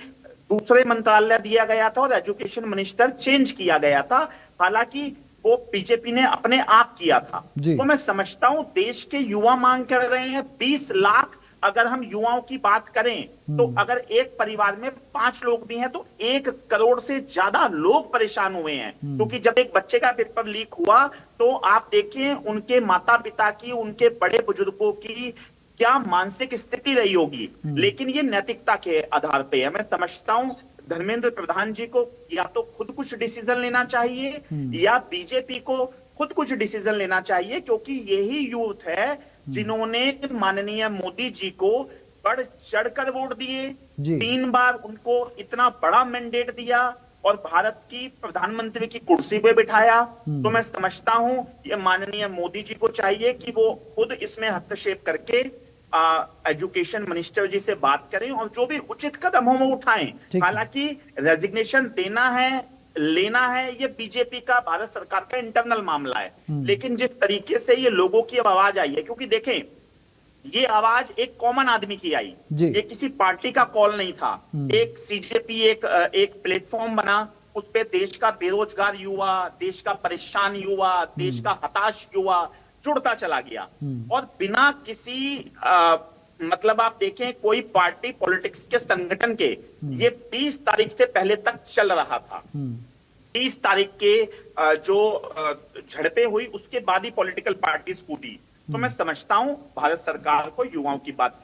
दूसरे मंत्रालय दिया गया था और एजुकेशन मिनिस्टर चेंज किया गया था, हालांकि वो बीजेपी ने अपने आप किया था। तो मैं समझता हूं देश के युवा मांग कर रहे हैं 20 लाख। अगर हम युवाओं की बात करें तो अगर एक परिवार में 5 लोग भी हैं तो 1 करोड़ से ज्यादा लोग परेशान हुए हैं, क्योंकि जब एक बच्चे का पेपर लीक हुआ तो आप देखिए उनके माता पिता की, उनके बड़े बुजुर्गों की क्या मानसिक स्थिति रही होगी। लेकिन ये नैतिकता के आधार पे है। मैं समझता हूं धर्मेंद्र प्रधान जी को या तो खुद कुछ डिसीजन लेना चाहिए या बीजेपी को खुद कुछ डिसीजन लेना चाहिए, क्योंकि यही यूथ है जिन्होंने माननीय मोदी जी को बढ़ चढ़कर वोट दिए, 3 बार उनको इतना बड़ा मैंडेट दिया और भारत की प्रधानमंत्री की कुर्सी पे बिठाया। तो मैं समझता हूं ये माननीय मोदी जी को चाहिए कि वो खुद इसमें हस्तक्षेप करके एजुकेशन मिनिस्टर जी से बात करें और जो भी उचित कदम हो वो उठाएं। हालांकि रेजिग्नेशन देना है लेना है ये बीजेपी का, भारत सरकार का इंटरनल मामला है, लेकिन जिस तरीके से ये लोगों की अब आवाज आई है, क्योंकि देखें ये आवाज एक कॉमन आदमी की आई, ये किसी पार्टी का कॉल नहीं था। एक सीजेपी एक प्लेटफॉर्म बना, उस पे देश का बेरोजगार युवा, देश का परेशान युवा, देश का हताश युवा जुड़ता चला गया और बिना किसी मतलब आप देखें कोई पार्टी पॉलिटिक्स के संगठन के ये 20 तारीख से पहले तक चल रहा था। 30 तारीख के जो झड़पें हुई उसके बाद ही पॉलिटिकल पार्टी टूटी। तो मैं समझता हूं भारत सरकार को युवाओं की बात